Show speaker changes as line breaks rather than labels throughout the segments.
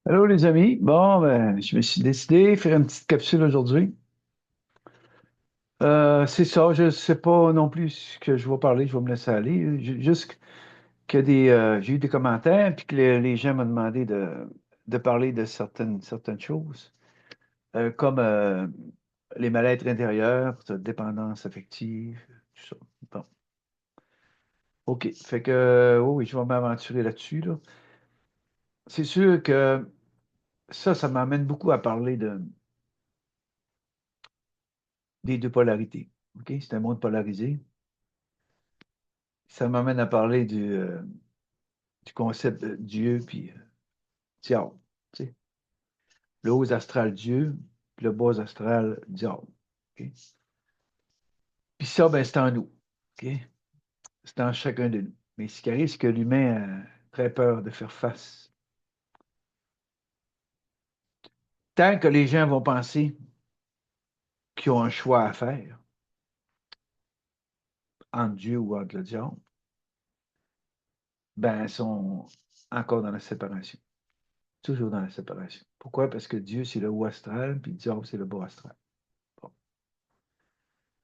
Allô les amis, bon ben je me suis décidé de faire une petite capsule aujourd'hui. C'est ça, je sais pas non plus ce que je vais parler, je vais me laisser aller. Juste que j'ai eu des commentaires puis que les gens m'ont demandé de parler de certaines choses, comme les mal-être intérieurs, dépendance affective, tout ça. Bon, ok, fait que oui, oui, je vais m'aventurer là-dessus là. C'est sûr que ça m'amène beaucoup à parler des deux polarités. OK? C'est un monde polarisé. Ça m'amène à parler du concept de Dieu puis diable. Tu sais, le haut astral Dieu, puis le bas astral diable. OK? Puis ça, ben, c'est en nous. OK? C'est en chacun de nous. Mais ce qui arrive, c'est que l'humain a très peur de faire face. Tant que les gens vont penser qu'ils ont un choix à faire entre Dieu ou entre le diable, ben, ils sont encore dans la séparation. Toujours dans la séparation. Pourquoi? Parce que Dieu, c'est le haut astral, puis le diable, c'est le bas astral. Bon.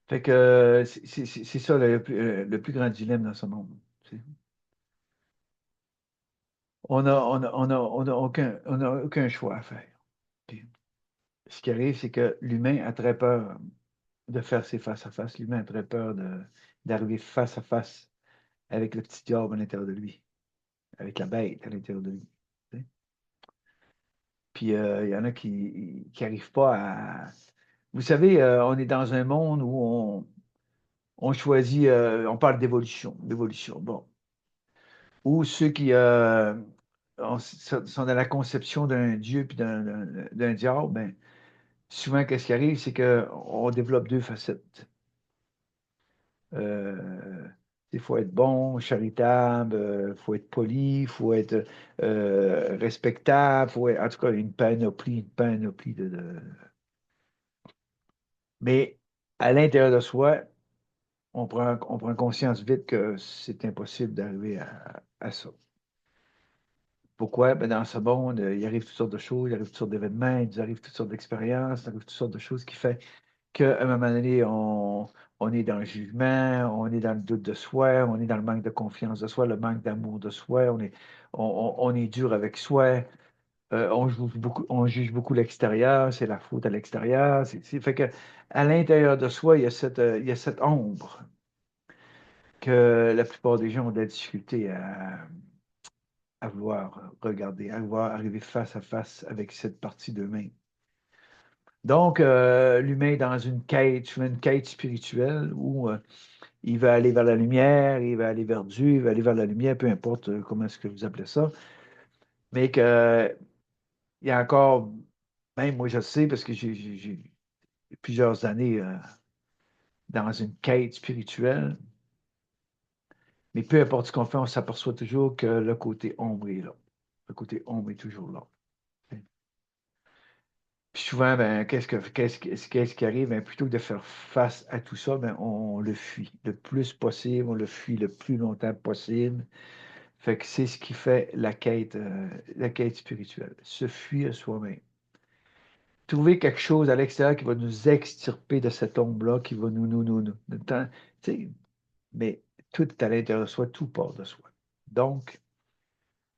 Fait que c'est ça le plus grand dilemme dans ce monde. Tu sais. On a aucun choix à faire. Puis, ce qui arrive, c'est que l'humain a très peur de faire ses face-à-face. L'humain a très peur d'arriver face à face avec le petit diable à l'intérieur de lui, avec la bête à l'intérieur de lui. Tu sais. Puis il y en a qui n'arrivent pas à. Vous savez, on est dans un monde où on choisit, on parle d'évolution. Bon. Ou ceux qui sont dans la conception d'un Dieu puis d'un diable, ben, souvent, qu'est-ce qui arrive, c'est qu'on développe deux facettes. Euh, il faut être bon, charitable, il faut être poli, il faut être respectable, en tout cas, une panoplie Mais à l'intérieur de soi, on prend conscience vite que c'est impossible d'arriver à ça. Pourquoi? Ben, dans ce monde, il arrive toutes sortes de choses, il arrive toutes sortes d'événements, il arrive toutes sortes d'expériences, il arrive toutes sortes de choses qui fait qu'à un moment donné, on est dans le jugement, on est dans le doute de soi, on est dans le manque de confiance de soi, le manque d'amour de soi, on est dur avec soi, on juge beaucoup l'extérieur, c'est la faute à l'extérieur. Fait que à l'intérieur de soi, il y a cette ombre que la plupart des gens ont de la difficulté à vouloir regarder, à vouloir arriver face à face avec cette partie d'eux-mêmes. Donc, l'humain est dans une quête spirituelle où il va aller vers la lumière, il va aller vers Dieu, il va aller vers la lumière, peu importe comment est-ce que vous appelez ça, mais qu'il y a encore, même moi je le sais parce que j'ai plusieurs années dans une quête spirituelle, mais peu importe ce qu'on fait, on s'aperçoit toujours que le côté ombre est là. Le côté ombre est toujours là. Puis souvent, ben, qu'est-ce qui arrive? Ben, plutôt que de faire face à tout ça, ben, on le fuit le plus possible, on le fuit le plus longtemps possible. Fait que c'est ce qui fait la quête spirituelle, se fuir soi-même. Trouver quelque chose à l'extérieur qui va nous extirper de cette ombre-là, qui va tu sais, mais tout est à l'intérieur de soi, tout part de soi. Donc,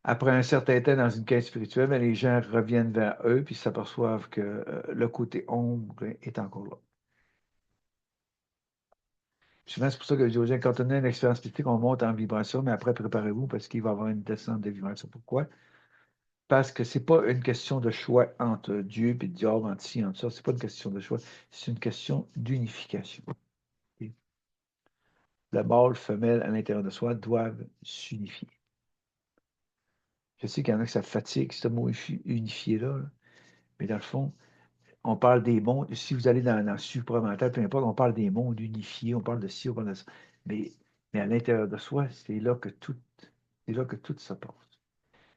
après un certain temps dans une quête spirituelle, ben, les gens reviennent vers eux puis s'aperçoivent que le côté ombre est encore là. Souvent, c'est pour ça que je dis aux gens, quand on a une expérience mystique, on monte en vibration, mais après, préparez-vous parce qu'il va y avoir une descente de vibration. Pourquoi? Parce que c'est pas une question de choix entre Dieu et le diable, entre ci, entre ça. C'est pas une question de choix, c'est une question d'unification. Et le mâle, femelle, à l'intérieur de soi doivent s'unifier. Je sais qu'il y en a que ça fatigue, ce mot unifié-là, là. Mais dans le fond, on parle des mondes. Si vous allez dans le supramental, peu importe, on parle des mondes unifiés, on parle de ci, on parle de ça. Mais, mais à l'intérieur de soi, c'est là que tout se passe.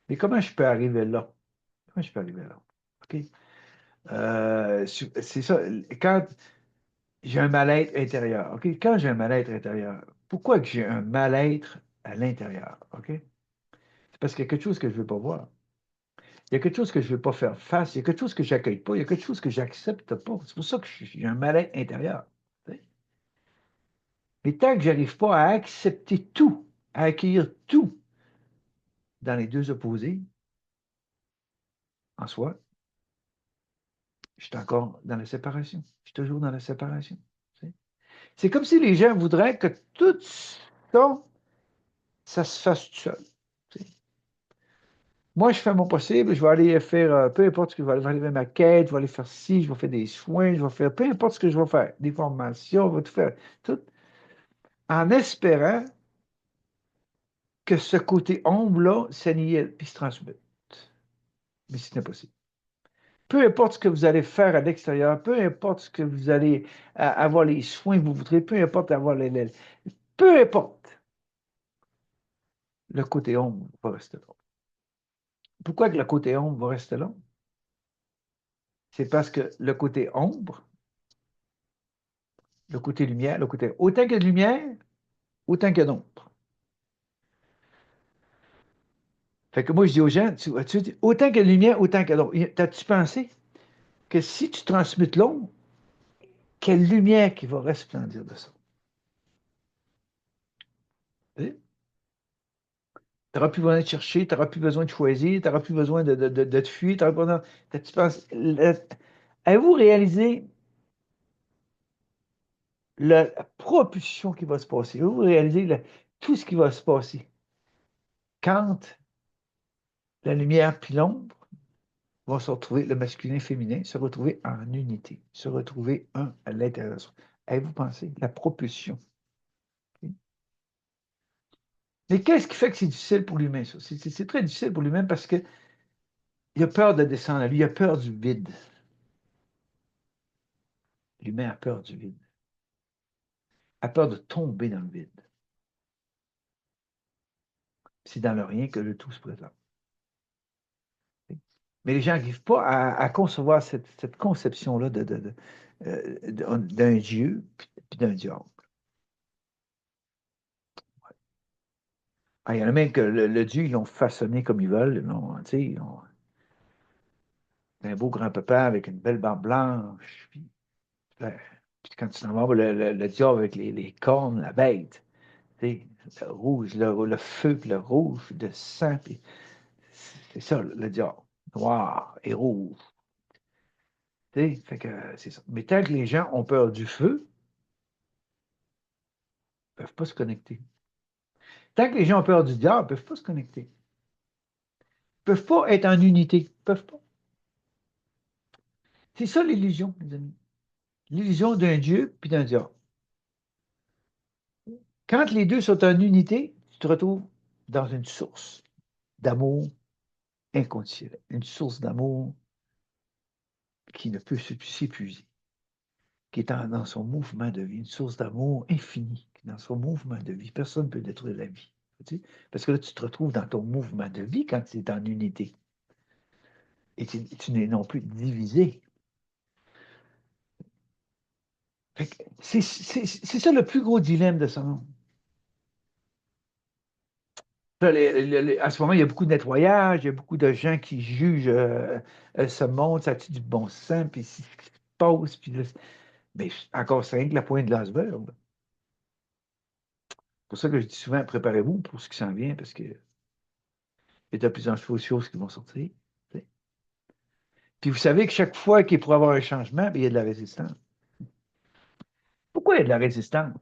Mais comment je peux arriver là? Comment je peux arriver là? OK? C'est ça. Quand j'ai un mal-être intérieur, OK? Quand j'ai un mal-être intérieur, pourquoi que j'ai un mal-être à l'intérieur? OK? C'est parce qu'il y a quelque chose que je ne veux pas voir. Il y a quelque chose que je ne veux pas faire face, il y a quelque chose que je n'accueille pas, il y a quelque chose que je n'accepte pas. C'est pour ça que j'ai un mal-être intérieur. Tu sais. Mais tant que je n'arrive pas à accepter tout, à accueillir tout dans les deux opposés, en soi, je suis encore dans la séparation. Je suis toujours dans la séparation. Tu sais. C'est comme si les gens voudraient que tout ça, ça se fasse tout seul. Tu sais. Moi, je fais mon possible, je vais aller faire, peu importe ce que je vais aller faire ma quête, je vais aller faire ci, je vais faire des soins, je vais faire peu importe ce que je vais faire, des formations, je vais tout faire, tout, en espérant que ce côté ombre-là s'annihile puis se transmute. Mais c'est impossible. Peu importe ce que vous allez faire à l'extérieur, peu importe ce que vous allez avoir les soins que vous voudrez, peu importe avoir peu importe, le côté ombre va rester là. Pourquoi que le côté ombre va rester là? C'est parce que le côté ombre, le côté lumière, le côté autant qu'il y a de lumière, autant qu'il y a d'ombre. Fait que moi, je dis aux gens, autant qu'il y a de lumière, autant qu'il y a d'ombre. T'as-tu pensé que si tu transmutes l'ombre, quelle lumière qui va resplendir de ça? Tu n'auras plus besoin de chercher, tu n'auras plus besoin de choisir, tu n'auras plus besoin de te fuir. Tu penses, avez-vous réalisé la propulsion qui va se passer? Avez-vous réalisé tout ce qui va se passer quand la lumière puis l'ombre vont se retrouver, le masculin et le féminin, se retrouver en unité, se retrouver un à l'intérieur de soi. Avez-vous pensé? La propulsion. Mais qu'est-ce qui fait que c'est difficile pour l'humain, ça? C'est très difficile pour l'humain parce qu'il a peur de descendre à lui, il a peur du vide. L'humain a peur du vide, a peur de tomber dans le vide. C'est dans le rien que le tout se présente. Mais les gens n'arrivent pas à concevoir cette conception-là d'un Dieu puis d'un diable. Ah, il y en a même que le Dieu, ils l'ont façonné comme ils veulent. Ils ont un beau grand-papa avec une belle barbe blanche. Puis quand tu t'en vas, le diable avec les cornes, la bête, le rouge, le feu, puis le rouge, de sang. C'est ça, le diable. Noir et rouge. Fait que c'est ça. Mais tant que les gens ont peur du feu, ils ne peuvent pas se connecter. Tant que les gens ont peur du diable, ils ne peuvent pas se connecter. Ils ne peuvent pas être en unité. Ils ne peuvent pas. C'est ça l'illusion, les amis. L'illusion d'un Dieu puis d'un diable. Quand les deux sont en unité, tu te retrouves dans une source d'amour inconditionnel. Une source d'amour qui ne peut s'épuiser, qui est dans son mouvement de vie, une source d'amour infini, dans son mouvement de vie. Personne ne peut détruire la vie. Tu sais? Parce que là, tu te retrouves dans ton mouvement de vie quand tu es en unité. Et tu n'es non plus divisé. C'est ça le plus gros dilemme de ce monde. Là, à ce moment, il y a beaucoup de nettoyage, il y a beaucoup de gens qui jugent ce monde, ça a-tu du bon sens, puis ce qui se passe, puis là, mais encore, c'est rien que la pointe de l'iceberg. C'est pour ça que je dis souvent, préparez-vous pour ce qui s'en vient, parce qu'il y a de plus en plus de choses qui vont sortir. T'sais. Puis vous savez que chaque fois qu'il pourrait y avoir un changement, bien, il y a de la résistance. Pourquoi il y a de la résistance?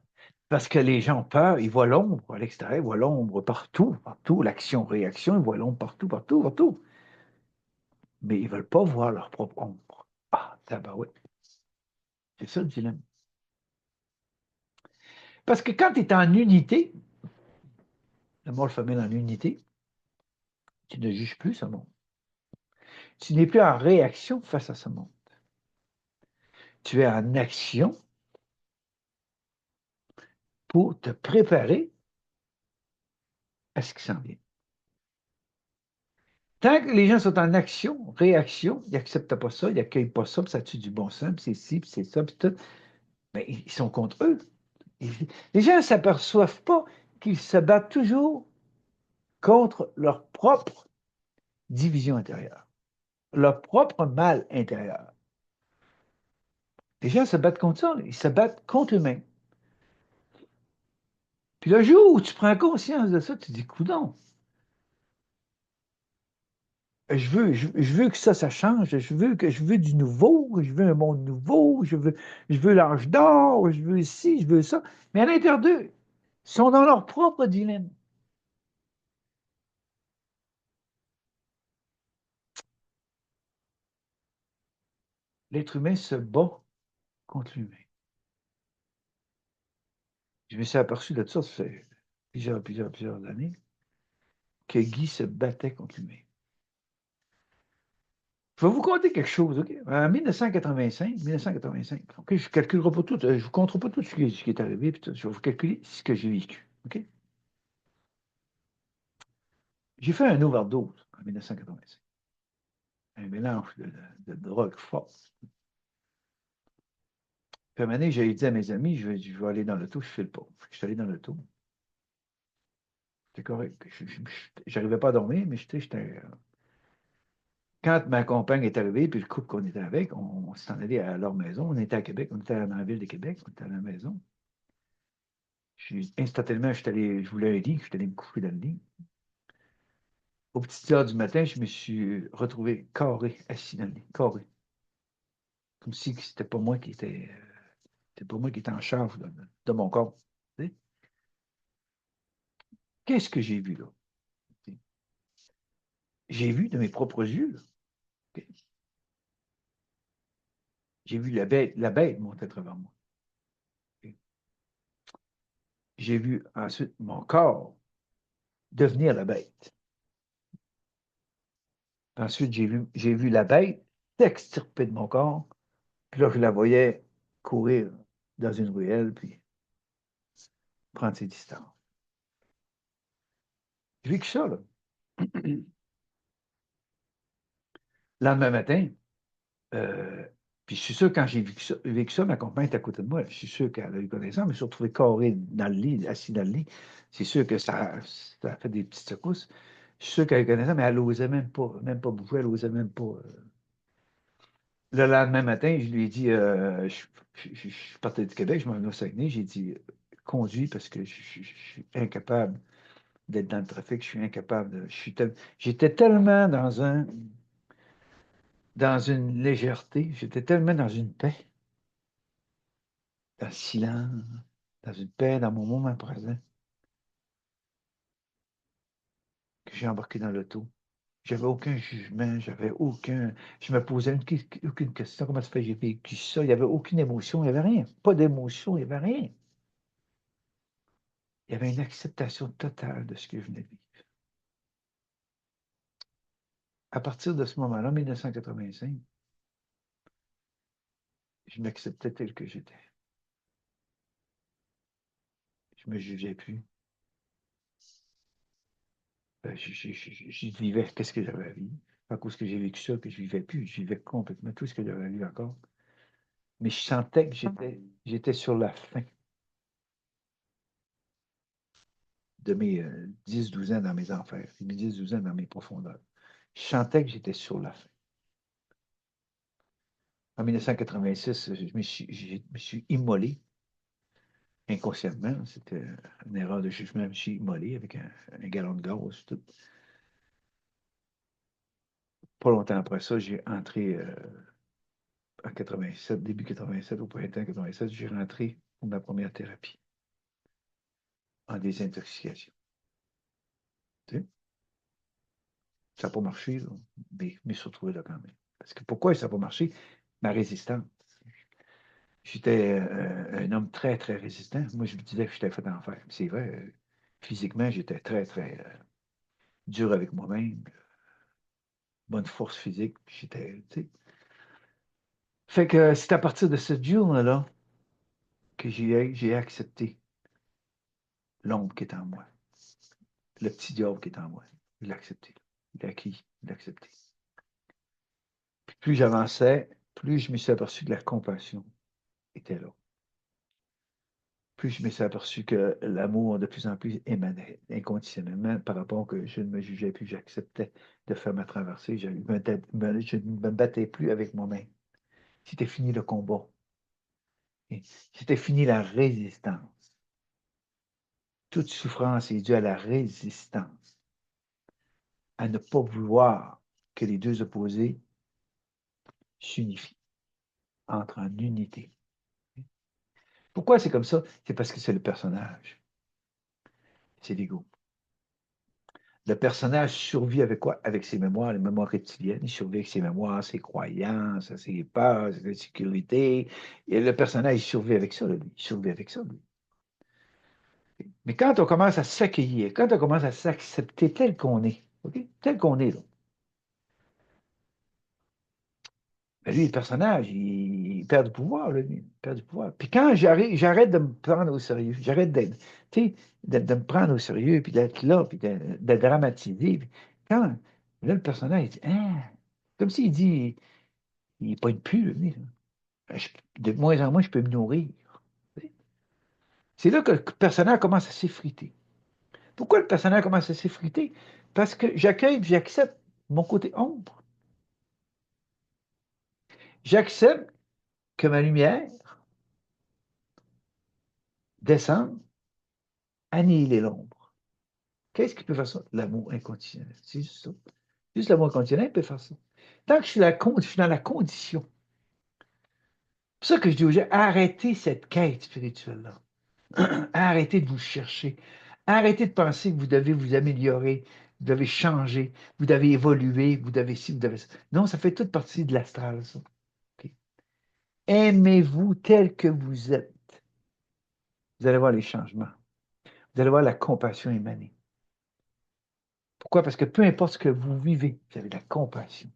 Parce que les gens ont peur, ils voient l'ombre à l'extérieur, ils voient l'ombre partout, partout, l'action-réaction, ils voient l'ombre partout, partout, partout. Mais ils ne veulent pas voir leur propre ombre. Ah, tabarouette. C'est ça le dilemme. Parce que quand tu es en unité, le mot famille en unité, tu ne juges plus ce monde. Tu n'es plus en réaction face à ce monde. Tu es en action pour te préparer à ce qui s'en vient. Tant que les gens sont en action, réaction, ils n'acceptent pas ça, ils n'accueillent pas ça, puis ça tue du bon sens, puis c'est ci, puis c'est ça, puis tout, mais ils sont contre eux. Les gens ne s'aperçoivent pas qu'ils se battent toujours contre leur propre division intérieure. leur propre mal intérieur. Les gens se battent contre ça, ils se battent contre eux-mêmes. Puis le jour où tu prends conscience de ça, tu te dis, coudonc, je veux que ça change, je veux du nouveau, je veux un monde nouveau, je veux l'âge d'or, je veux ci, je veux ça. Mais à l'intérieur d'eux, ils sont dans leur propre dilemme. L'être humain se bat contre lui-même. Je me suis aperçu de ça fait plusieurs années, que Guy se battait contre lui-même. Je vais vous conter quelque chose, OK? En 1985, OK? Je ne calculerai pas tout, je ne vous compterai pas tout ce qui est arrivé, puis tout, je vais vous calculer ce que j'ai vécu, OK? J'ai fait un overdose en 1985. Un mélange de drogue forte. Puis à un moment donné, j'ai dit à mes amis, je vais aller dans l'auto, je ne file pas. Je suis allé dans l'auto. C'était correct. Je n'arrivais pas à dormir, mais quand ma compagne est arrivée, puis le couple qu'on était avec, on s'est en allé à leur maison. On était à Québec, on était dans la ville de Québec, on était à la maison. Instantanément, je voulais un lit, je suis allé me coucher dans le lit. Aux petites heures du matin, je me suis retrouvé carré, assis dans le lit, carré. Comme si c'était pas moi qui étais en charge de mon corps. Tu sais. Qu'est-ce que j'ai vu là? J'ai vu de mes propres yeux, là. OK? J'ai vu la bête monter à travers moi. OK? J'ai vu ensuite mon corps devenir la bête. Ensuite, j'ai vu la bête s'extirper de mon corps. Puis là, je la voyais courir dans une ruelle, puis prendre ses distances. J'ai vécu ça, là. Le lendemain matin, euh, puis je suis sûr, quand j'ai vécu ça, ma compagne est à côté de moi. Je suis sûr qu'elle a eu connaissance, mais je me suis retrouvé carré dans le lit, assis dans le lit. C'est sûr que ça a fait des petites secousses. Je suis sûr qu'elle a eu connaissance, mais elle n'osait même pas bouger, elle n'osait même pas. Le lendemain matin, je lui ai dit, je partais du Québec, je m'en venais au Saguenay, j'ai dit, conduis parce que je suis incapable d'être dans le trafic, je suis incapable de. J'étais tellement dans une légèreté, j'étais tellement dans une paix, dans le silence, dans une paix, dans mon moment présent, que j'ai embarqué dans l'auto. J'avais aucun jugement, j'avais aucun. Je me posais aucune question. Comment ça fait que j'ai vécu ça? Il n'y avait aucune émotion, il n'y avait rien. Pas d'émotion, il n'y avait rien. Il y avait une acceptation totale de ce que je venais de vivre. À partir de ce moment-là, 1985, je m'acceptais tel que j'étais. Je ne me jugeais plus. Je vivais qu'est-ce que j'avais à vivre. À cause que j'ai vécu ça, que je ne vivais plus. Je vivais complètement tout ce que j'avais vécu encore. Mais je sentais que j'étais sur la fin de mes 10-12 ans dans mes enfers, mes 10-12 ans dans mes profondeurs. Je sentais que j'étais sur la fin. En 1986, je me suis immolé inconsciemment. C'était une erreur de jugement. Je me suis immolé avec un gallon de gaz. Tout. Pas longtemps après ça, j'ai entré en 87, début 87, au printemps 87, j'ai rentré pour ma première thérapie en désintoxication. Tu sais, ça n'a pas marché, là, mais je me suis retrouvé là quand même. Parce que pourquoi ça n'a pas marché? Ma résistance. J'étais un homme très, très résistant. Moi, je me disais que j'étais fait en fer. C'est vrai, physiquement, j'étais très, très dur avec moi-même, bonne force physique. J'étais, tu sais. Fait que c'est à partir de ce jour-là que j'ai accepté l'ombre qui est en moi, le petit diable qui est en moi. Il l'a accepté. Il l'a acquis, il l'a accepté. Puis plus j'avançais, plus je me suis aperçu que la compassion était là. plus je me suis aperçu que l'amour de plus en plus émanait inconditionnellement par rapport que je ne me jugeais plus, j'acceptais de faire ma traversée, je ne me battais plus avec moi-même. C'était fini le combat. C'était fini la résistance. Toute souffrance est due à la résistance, à ne pas vouloir que les deux opposés s'unifient, entrent en unité. Pourquoi c'est comme ça? C'est parce que c'est le personnage. C'est l'ego. Le personnage survit avec quoi? Avec ses mémoires, les mémoires reptiliennes. Il survit avec ses mémoires, ses croyances, ses peurs, ses insécurités. Et le personnage, il survit avec ça, lui. Il survit avec ça, lui. Mais quand on commence à s'accueillir, quand on commence à s'accepter tel qu'on est, OK? Tel qu'on est, là, ben lui, le personnage, il perd du pouvoir, là, lui. Il perd du pouvoir. Puis quand j'arrête de me prendre au sérieux, j'arrête d'être, tu sais, de me prendre au sérieux, puis d'être là, puis de dramatiser. Puis quand, là, le personnage, il dit, hein, comme s'il dit, il n'est pas une pure, lui, là. Ben, de moins en moins, je peux me nourrir. C'est là que le personnage commence à s'effriter. Pourquoi le personnage commence à s'effriter? Parce que j'accueille, j'accepte mon côté ombre. J'accepte que ma lumière descende, annihiler l'ombre. Qu'est-ce qui peut faire ça? L'amour inconditionnel. C'est juste ça. Juste l'amour inconditionnel peut faire ça. Tant que je suis dans la condition. C'est pour ça que je dis aux gens, arrêtez cette quête spirituelle-là. Arrêtez de vous chercher. Arrêtez de penser que vous devez vous améliorer, vous devez changer, vous devez évoluer, vous devez ci, vous devez ça. Non, ça fait toute partie de l'astral, ça. OK? Aimez-vous tel que vous êtes. Vous allez voir les changements. Vous allez voir la compassion émaner. Pourquoi? Parce que peu importe ce que vous vivez, vous avez de la compassion.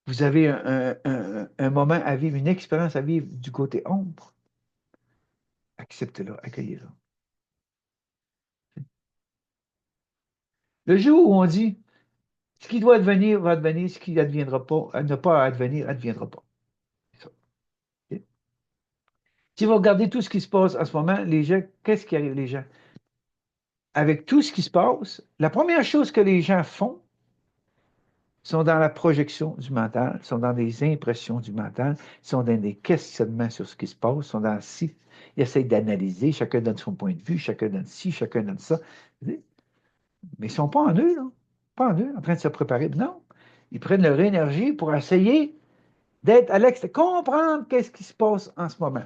Vous avez un moment à vivre, une expérience à vivre du côté ombre. Acceptez-la, accueillez-la. Le jour où on dit, ce qui doit advenir va advenir, ce qui n'adviendra pas, ne pas advenir, adviendra pas. C'est ça. OK? Si vous regardez tout ce qui se passe en ce moment, les gens, qu'est-ce qui arrive, les gens? Avec tout ce qui se passe, la première chose que les gens font, sont dans la projection du mental, sont dans des impressions du mental, sont dans des questionnements sur ce qui se passe, sont dans si, ils essayent d'analyser, chacun donne son point de vue, chacun donne ci, chacun donne ça. Mais ils ne sont pas en eux, là. Pas en eux, en train de se préparer. Non. Ils prennent leur énergie pour essayer d'être à l'extérieur, comprendre qu'est-ce qui se passe en ce moment.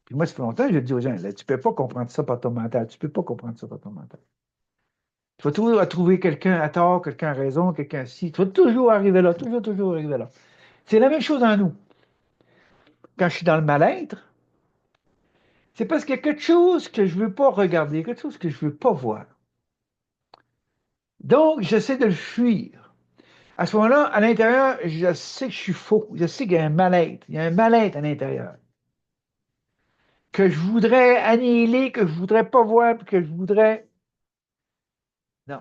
Puis moi, ça fait longtemps que je dis aux gens, là, tu ne peux pas comprendre ça par ton mental, tu ne peux pas comprendre ça par ton mental. Tu vas toujours trouver quelqu'un à tort, quelqu'un à raison, quelqu'un ci. Tu vas toujours arriver là, toujours, toujours arriver là. C'est la même chose en nous. Quand je suis dans le mal-être, c'est parce qu'il y a quelque chose que je ne veux pas regarder, quelque chose que je ne veux pas voir. Donc, j'essaie de le fuir. À ce moment-là, à l'intérieur, je sais que je suis faux. Je sais qu'il y a un mal-être. Il y a un mal-être à l'intérieur. Que je voudrais annihiler, que je ne voudrais pas voir, que je voudrais. Non,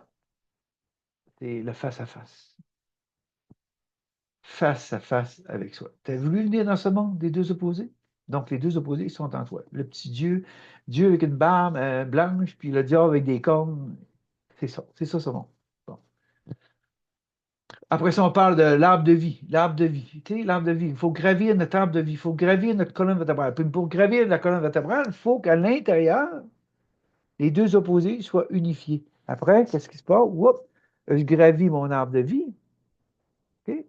c'est le face-à-face. Face à face avec soi. Tu as voulu venir dans ce monde des deux opposés? Donc, les deux opposés sont en toi. Le petit Dieu, Dieu avec une barbe blanche, puis le diable avec des cornes. C'est ça ce monde. Bon. Après ça, on parle de l'arbre de vie. L'arbre de vie. Tu sais, l'arbre de vie. Il faut gravir notre arbre de vie. Il faut gravir notre colonne vertébrale. Puis pour gravir la colonne vertébrale, il faut qu'à l'intérieur, les deux opposés soient unifiés. Après, qu'est-ce qui se passe? Oups, je gravis mon arbre de vie. OK?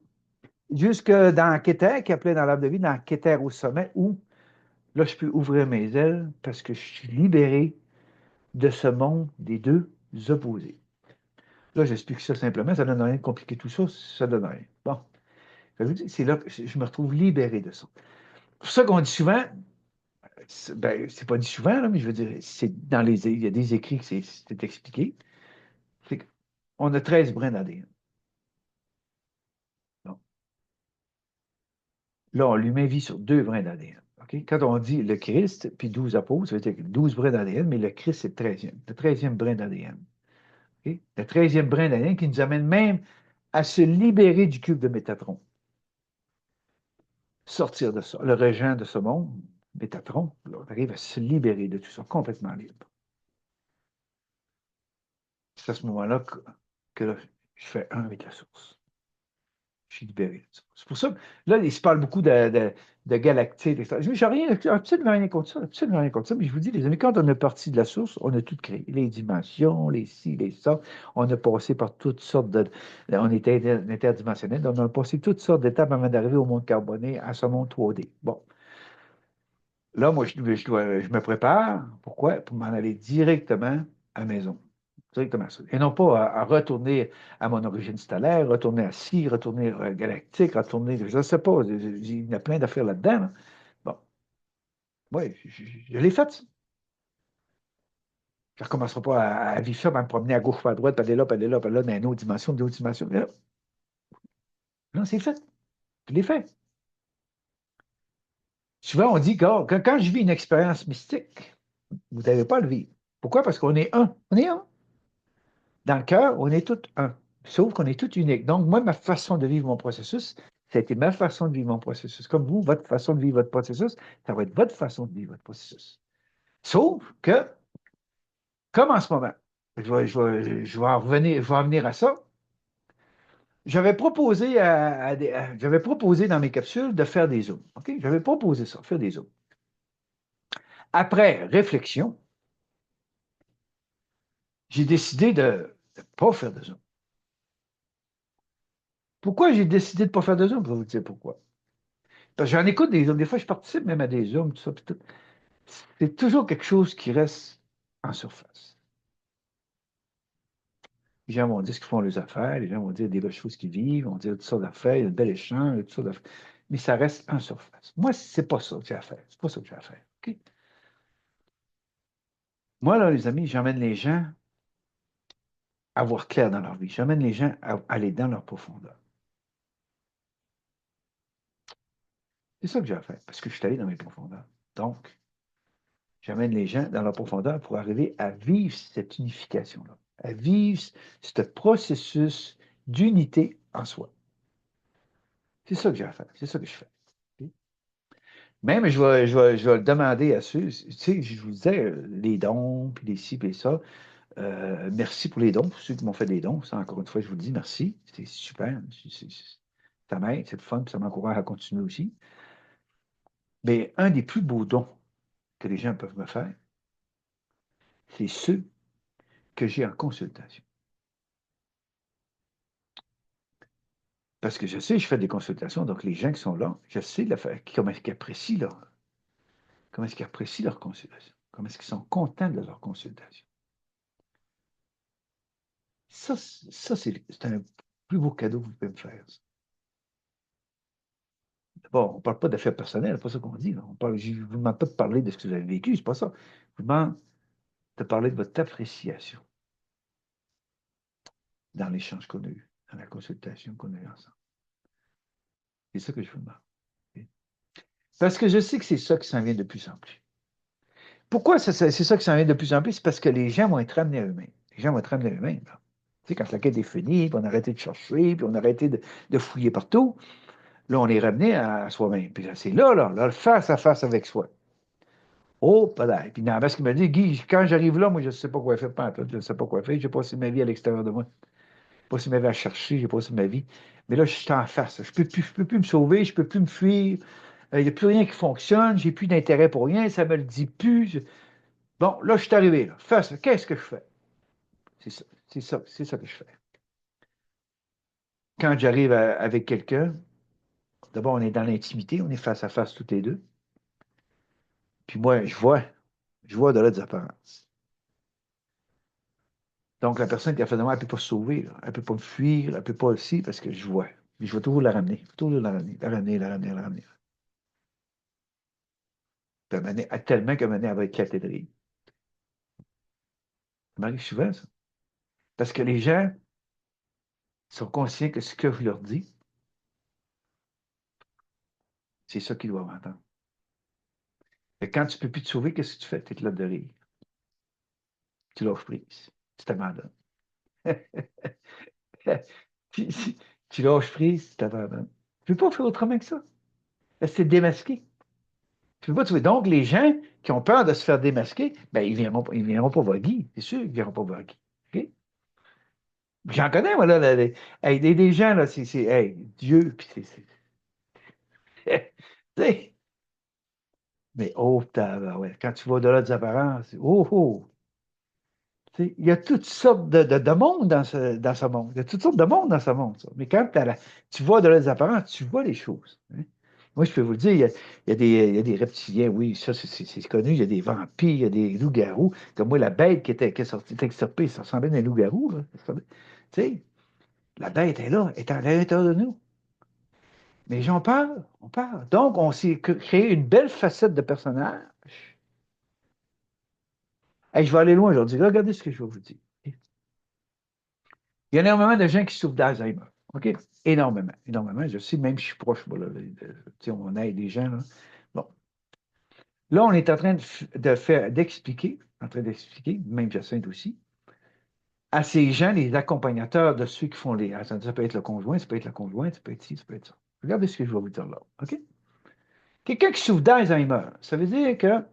Jusque dans Keter, qui appelait dans l'arbre de vie, dans Keter au sommet, où là, je peux ouvrir mes ailes parce que je suis libéré de ce monde des deux opposés. Là, j'explique ça simplement, ça ne donne rien de compliqué, tout ça, ça ne donne rien. Bon, c'est là que je me retrouve libéré de ça. C'est pour ça qu'on dit souvent, ben, c'est pas dit souvent, là, mais je veux dire, il y a des écrits que c'est expliqué, c'est qu'on a 13 brins d'ADN. Là, l'humain vit sur 2 brins d'ADN. OK? Quand on dit le Christ, puis 12 apôtres, ça veut dire 12 brins d'ADN, mais le Christ, c'est le 13e brin d'ADN. OK? Le 13e brin d'ADN qui nous amène même à se libérer du cube de Métatron. Sortir de ça, le régent de ce monde. Métatron, là, on arrive à se libérer de tout ça, complètement libre. C'est à ce moment-là que là, je fais un avec la source. Je suis libéré. C'est pour ça que là, il se parle beaucoup de galactiques, etc. Je n'ai absolument rien contre ça, absolument rien contre ça. Mais je vous dis, les amis, quand on est parti de la source, on a tout créé. Les dimensions, les ci, les ça. On a passé par toutes sortes de. On était interdimensionnel, donc on a passé toutes sortes d'étapes avant d'arriver au monde carboné, à ce monde 3D. Bon. Là, moi, je me prépare. Pourquoi? Pour m'en aller directement à la maison. Directement ça. Et non pas à retourner à mon origine stellaire, retourner à ci, retourner galactique, retourner, je ne sais pas, il y a plein d'affaires là-dedans. Là. Bon, oui, je l'ai fait. Ça. Je ne recommencerai pas à vivre ça, à me promener à gauche, pas à droite, pas aller là, pas aller là, pas là, dans une autre dimension, une autre dimension. Mais là, non, c'est fait. Je l'ai fait. Souvent, on dit que quand je vis une expérience mystique, vous n'avez pas à le vivre. Pourquoi? Parce qu'on est un. On est un. Dans le cœur, on est tous un. Sauf qu'on est tous uniques. Donc, moi, ma façon de vivre mon processus, ça a été ma façon de vivre mon processus. Comme vous, votre façon de vivre votre processus, ça va être votre façon de vivre votre processus. Sauf que, comme en ce moment, je vais en venir à ça. J'avais proposé dans mes capsules de faire des zooms. OK? J'avais proposé ça, faire des zooms. Après réflexion, j'ai décidé de ne pas faire de zoom. Pourquoi j'ai décidé de ne pas faire de zoom? Je vais vous dire pourquoi. Parce que j'en écoute des zooms. Des fois, je participe même à des zooms, tout ça, puis tout. C'est toujours quelque chose qui reste en surface. Les gens vont dire ce qu'ils font les affaires, les gens vont dire des belles choses qu'ils vivent, vont dire toutes sortes d'affaires, il y a un bel échange, toutes sortes d'affaires. Mais ça reste en surface. Moi, c'est pas ça que j'ai à faire. C'est pas ça que j'ai à faire. OK? Moi, là, les amis, j'emmène les gens à voir clair dans leur vie. J'emmène les gens à aller dans leur profondeur. C'est ça que j'ai à faire, parce que je suis allé dans mes profondeurs. Donc, j'amène les gens dans leur profondeur pour arriver à vivre cette unification-là, à vivre ce processus d'unité en soi. C'est ça que j'ai à faire, c'est ça que je fais. Même, je vais le demander à ceux, tu sais, je vous disais, les dons, puis les ci, puis ça. Merci pour les dons, pour ceux qui m'ont fait des dons. Ça, encore une fois, je vous dis merci. C'est super. Ça m'aide, c'est le fun, puis ça m'encourage à continuer aussi. Mais un des plus beaux dons que les gens peuvent me faire, c'est ceux que j'ai en consultation. Parce que je sais, je fais des consultations, donc les gens qui sont là, je sais comment est-ce qu'ils apprécient comment est-ce qu'ils apprécient leur consultation, comment est-ce qu'ils sont contents de leur consultation. Ça c'est un plus beau cadeau que vous pouvez me faire. Ça. D'abord, on ne parle pas d'affaires personnelles, c'est pas ça qu'on dit. Là. Je ne vous demande pas de parler de ce que vous avez vécu, c'est pas ça. Je vous demande de parler de votre appréciation dans l'échange qu'on a eu, dans la consultation qu'on a eue ensemble. C'est ça que je vous demande. Ok? Parce que je sais que c'est ça qui s'en vient de plus en plus. Pourquoi c'est ça qui s'en vient de plus en plus? C'est parce que les gens vont être amenés à eux-mêmes. Les gens vont être amenés à eux-mêmes. Là. Tu sais, quand la quête est finie, puis on a arrêté de chercher, puis on a arrêté de fouiller partout, là, on est ramené à soi-même. Puis là, c'est là, face à face avec soi. Oh, pas d'ail. Puis parce qu'il m'a dit, Guy, quand j'arrive là, moi, je ne sais pas quoi faire. Je ne sais pas quoi faire. J'ai passé ma vie à l'extérieur de moi. J'ai passé ma vie à chercher, j'ai passé ma vie. Mais là, je suis en face. Je peux plus me sauver, je ne peux plus me fuir. Il n'y a plus rien qui fonctionne, j'ai plus d'intérêt pour rien, ça ne me le dit plus. Bon, là, je suis arrivé, là. Face, qu'est-ce que je fais? C'est ça que je fais. Quand j'arrive avec quelqu'un, d'abord, on est dans l'intimité, on est face à face tous les deux. Puis moi, je vois de là des apparences. Donc, la personne qui a fait de moi, elle ne peut pas se sauver, là. Elle ne peut pas me fuir, elle ne peut pas aussi, parce que je vois. Puis je vais toujours la ramener, toujours la ramener, la ramener, la ramener, la ramener. Puis tellement qu'à un moment donné, elle va être cathédrale. Ça m'arrive souvent, ça. Parce que les gens sont conscients que ce que je leur dis, c'est ça qu'ils doivent entendre. Et quand tu ne peux plus te sauver, qu'est-ce que tu fais? Tu éclates de rire. Tu lâches prise. Tu t'abandonnes. tu, tu lâches prise, tu t'abandonnes. Tu ne peux pas faire autrement que ça. C'est démasqué. Tu peux pas trouver. Donc, les gens qui ont peur de se faire démasquer, ben, ils viendront pas voir Guy. C'est sûr, ils viendront pas voir Guy. OK? J'en connais, moi, là, hey, des gens, là, hey, Dieu, puis tu sais, mais oh, ouais, quand tu vas au-delà des apparences, oh, oh, tu sais, il y a toutes sortes de monde dans ce monde. Il y a toutes sortes de monde dans ce monde, ça. Mais quand tu vois au-delà des apparences, tu vois les choses, hein. Moi, je peux vous le dire, il y a des reptiliens, oui, ça, c'est connu. Il y a des vampires, il y a des loups-garous. Comme moi, la bête qui est sortie, était extirpée, ça ressemblait à un loup-garou, là. Tu sais, la bête est là, elle est à l'intérieur de nous. Mais j'en parle, on parle. Donc, on s'est créé une belle facette de personnage. Hey, je vais aller loin aujourd'hui. Regardez ce que je vais vous dire. Il y a énormément de gens qui souffrent d'Alzheimer. OK? Énormément, énormément. Je sais, même si je suis proche, moi, là, on aide les gens. Là. Bon. Là, on est en train d'expliquer, même Jacinthe aussi, à ces gens, les accompagnateurs de ceux qui font les. Attends, ça peut être le conjoint, ça peut être la conjointe, ça peut être ci, ça peut être ça. Regardez ce que je vais vous dire là. OK? Quelqu'un qui souffre d'Alzheimer, ça veut dire que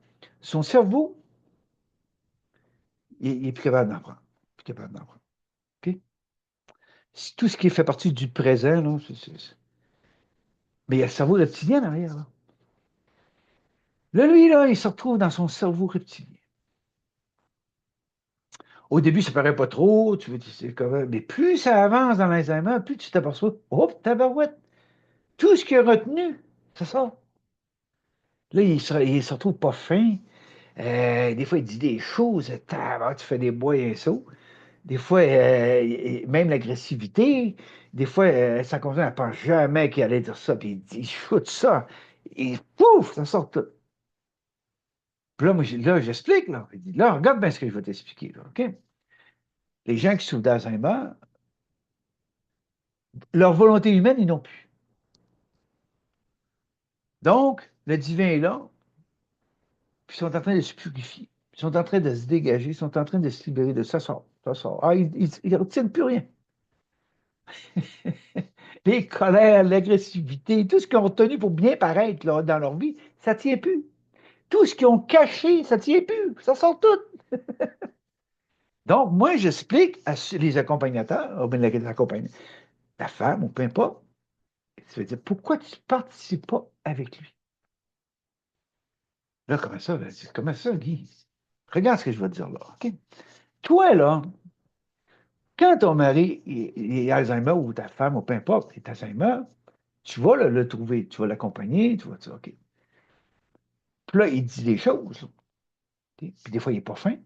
son cerveau, il est plus capable d'en prendre. Plus capable d'en prendre. OK? Tout ce qui fait partie du présent, là, mais il y a le cerveau reptilien derrière. Là. Là, lui, là, il se retrouve dans son cerveau reptilien. Au début, ça paraît pas trop, mais plus ça avance dans l'Alzheimer, plus tu t'aperçois, hop, tabarouette, tout ce qu'il a retenu, ça sort. Là, il se retrouve pas fin. Des fois, il dit des choses, tu fais des bois et un saut. Des fois, même l'agressivité, des fois, sa conjointe, elle pense jamais qu'il allait dire ça, puis il dit, shoot ça, et pouf, ça sort tout. Puis là, là, j'explique, là. Il dit, là, regarde bien ce que je vais t'expliquer, là, OK? Les gens qui souffrent d'Alzheimer, leur volonté humaine, ils n'ont plus. Donc, le divin est là, puis ils sont en train de se purifier. Ils sont en train de se dégager, ils sont en train de se libérer de ça sort, ça sort. Ah, ils ne retiennent plus rien. Les colères, l'agressivité, tout ce qu'ils ont retenu pour bien paraître là, dans leur vie, ça ne tient plus. Tout ce qu'ils ont caché, ça ne tient plus. Ça sort tout. Donc, moi, j'explique à les accompagnateurs, ou bien les accompagnants, ta femme, ou peu importe, ça veut dire, pourquoi tu ne participes pas avec lui? Là, comment ça? Ben, comment ça, Guy? Regarde ce que je vais te dire là. OK? Toi, là, quand ton mari est Alzheimer ou ta femme, ou peu importe, est Alzheimer, tu vas le trouver, tu vas l'accompagner, tu vas dire, OK. Puis là, il dit des choses. OK? Puis des fois, il n'est pas fin.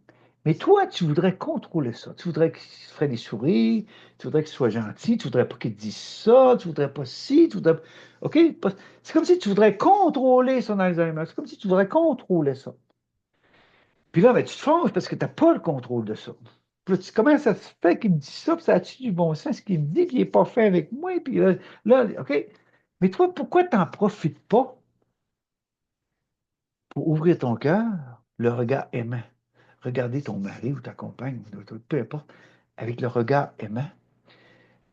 Mais toi, tu voudrais contrôler ça. Tu voudrais qu'il se ferait des sourires, tu voudrais qu'il soit gentil, tu voudrais pas qu'il te dise ça, tu voudrais pas ci, tu voudrais. OK? C'est comme si tu voudrais contrôler son Alzheimer. C'est comme si tu voudrais contrôler ça. Puis là, ben, tu te fâches parce que tu n'as pas le contrôle de ça. Puis là, comment ça se fait qu'il me dit ça, puis ça a-tu du bon sens, ce qu'il me dit, puis il n'est pas fait avec moi, puis là, OK? Mais toi, pourquoi tu n'en profites pas pour ouvrir ton cœur, le regard aimant? Regarder ton mari ou ta compagne, ou peu importe, avec le regard aimant,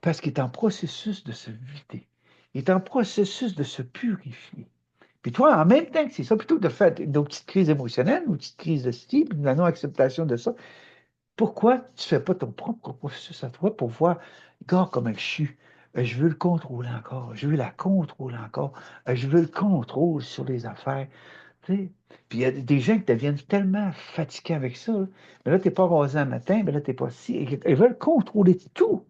parce qu'il est en processus de se vider. Il est en processus de se purifier. Puis toi, en même temps que c'est ça, plutôt que de faire une petite crise émotionnelle, une petite crise de style, puis de la non-acceptation de ça, pourquoi tu ne fais pas ton propre processus à toi pour voir, gars, comme je suis, je veux le contrôler encore, je veux la contrôler encore, je veux le contrôle sur les affaires. Tu sais. Puis il y a des gens qui deviennent tellement fatigués avec ça. Là. Mais là, tu n'es pas rasé un matin, mais là, tu n'es pas si. Ils veulent contrôler tout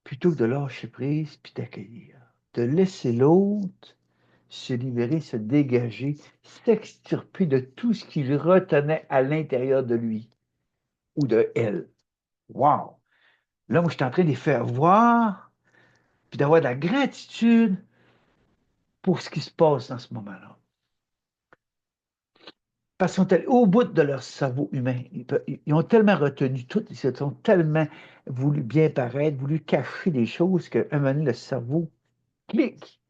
plutôt que de lâcher prise puis d'accueillir. De laisser l'autre se libérer, se dégager, s'extirper de tout ce qui le retenait à l'intérieur de lui ou de elle. Wow! Là, moi, je suis en train de les faire voir, puis d'avoir de la gratitude pour ce qui se passe dans ce moment-là. Parce qu'ils sont allés au bout de leur cerveau humain. Ils ont tellement retenu tout, ils se sont tellement voulu bien paraître, voulu cacher des choses qu'à un moment donné, le cerveau clique.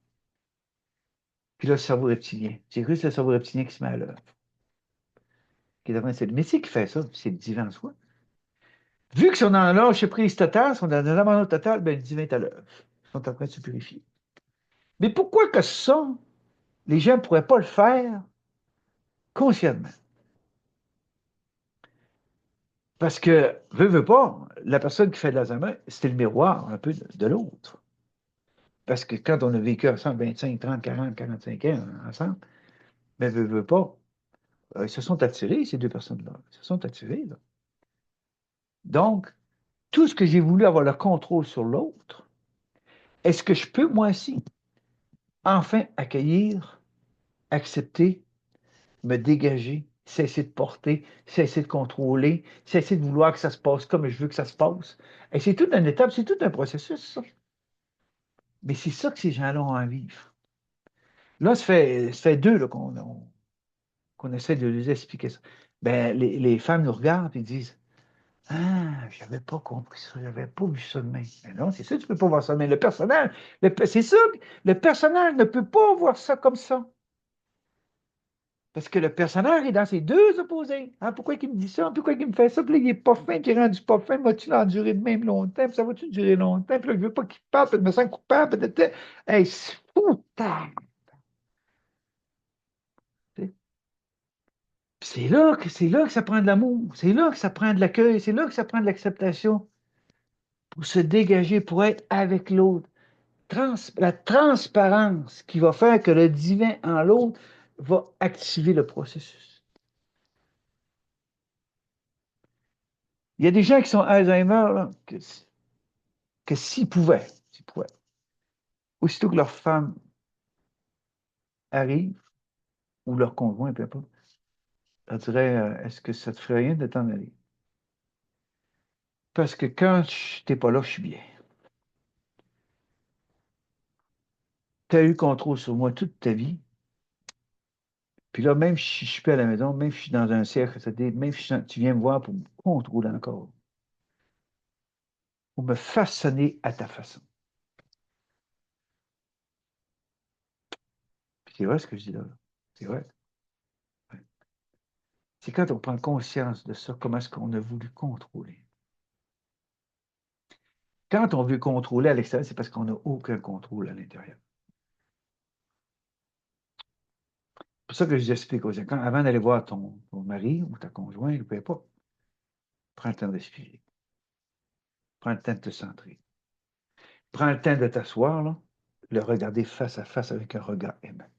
Puis là, le cerveau reptilien. C'est juste le cerveau reptilien qui se met à l'œuvre. Mais c'est qui fait ça? C'est le divin en soi. Vu qu'ils sont dans lâche prise totale, sont dans l'abandon total, ben, le divin est à l'œuvre. Ils sont en train de se purifier. Mais pourquoi que ça? Les gens ne pourraient pas le faire consciemment. Parce que, veut pas, la personne qui fait de l'Alzheimer, c'est le miroir un peu de l'autre. Parce que quand on a vécu ensemble 25, 30, 40, 45 ans ensemble, mais veut pas, ils se sont attirés, ces deux personnes-là. Ils se sont attirés, là. Donc, tout ce que j'ai voulu avoir le contrôle sur l'autre, est-ce que je peux, moi aussi, enfin accueillir, accepter, me dégager, cesser de porter, cesser de contrôler, cesser de vouloir que ça se passe comme je veux que ça se passe? Et c'est toute une étape, c'est tout un processus, ça. Mais c'est ça que ces gens-là ont à vivre. Là, ça fait deux là, qu'on essaie de les expliquer ça. Ben, les femmes nous regardent et disent ah, j'avais pas compris ça, j'avais pas vu ça de même. Mais non, c'est sûr que tu peux pas voir ça de même. Le personnel, c'est sûr que le personnel ne peut pas voir ça comme ça. Parce que le personnage est dans ses deux opposés. Hein, pourquoi il me dit ça? Pourquoi il me fait ça? Puis là, il est pas fin, puis il est rendu pas fin. Vas-tu l'endurer de même longtemps? Puis ça va-tu durer longtemps? Puis là, je veux pas qu'il parle, puis je me sens coupable. Peut-être. Hey, c'est fou, c'est là que ça prend de l'amour. C'est là que ça prend de l'accueil. C'est là que ça prend de l'acceptation pour se dégager, pour être avec l'autre. La transparence qui va faire que le divin en l'autre va activer le processus. Il y a des gens qui sont Alzheimer, là, que s'ils pouvaient, aussitôt que leur femme arrive, ou leur conjoint, peu importe, leur dirait est-ce que ça te ferait rien de t'en aller? Parce que quand tu n'es pas là, je suis bien. Tu as eu contrôle sur moi toute ta vie. Puis là, même si je suis plus à la maison, même si je suis dans un cercle, même si tu viens me voir pour me contrôler encore, pour me façonner à ta façon. Puis c'est vrai ce que je dis là. C'est vrai. Ouais. C'est quand on prend conscience de ça, comment est-ce qu'on a voulu contrôler. Quand on veut contrôler à l'extérieur, c'est parce qu'on n'a aucun contrôle à l'intérieur. C'est pour ça que je explique aux gens, avant d'aller voir ton mari ou ta conjointe, peu importe, prends le temps de respirer. Prends le temps de te centrer. Prends le temps de t'asseoir, là, le regarder face à face avec un regard aimant.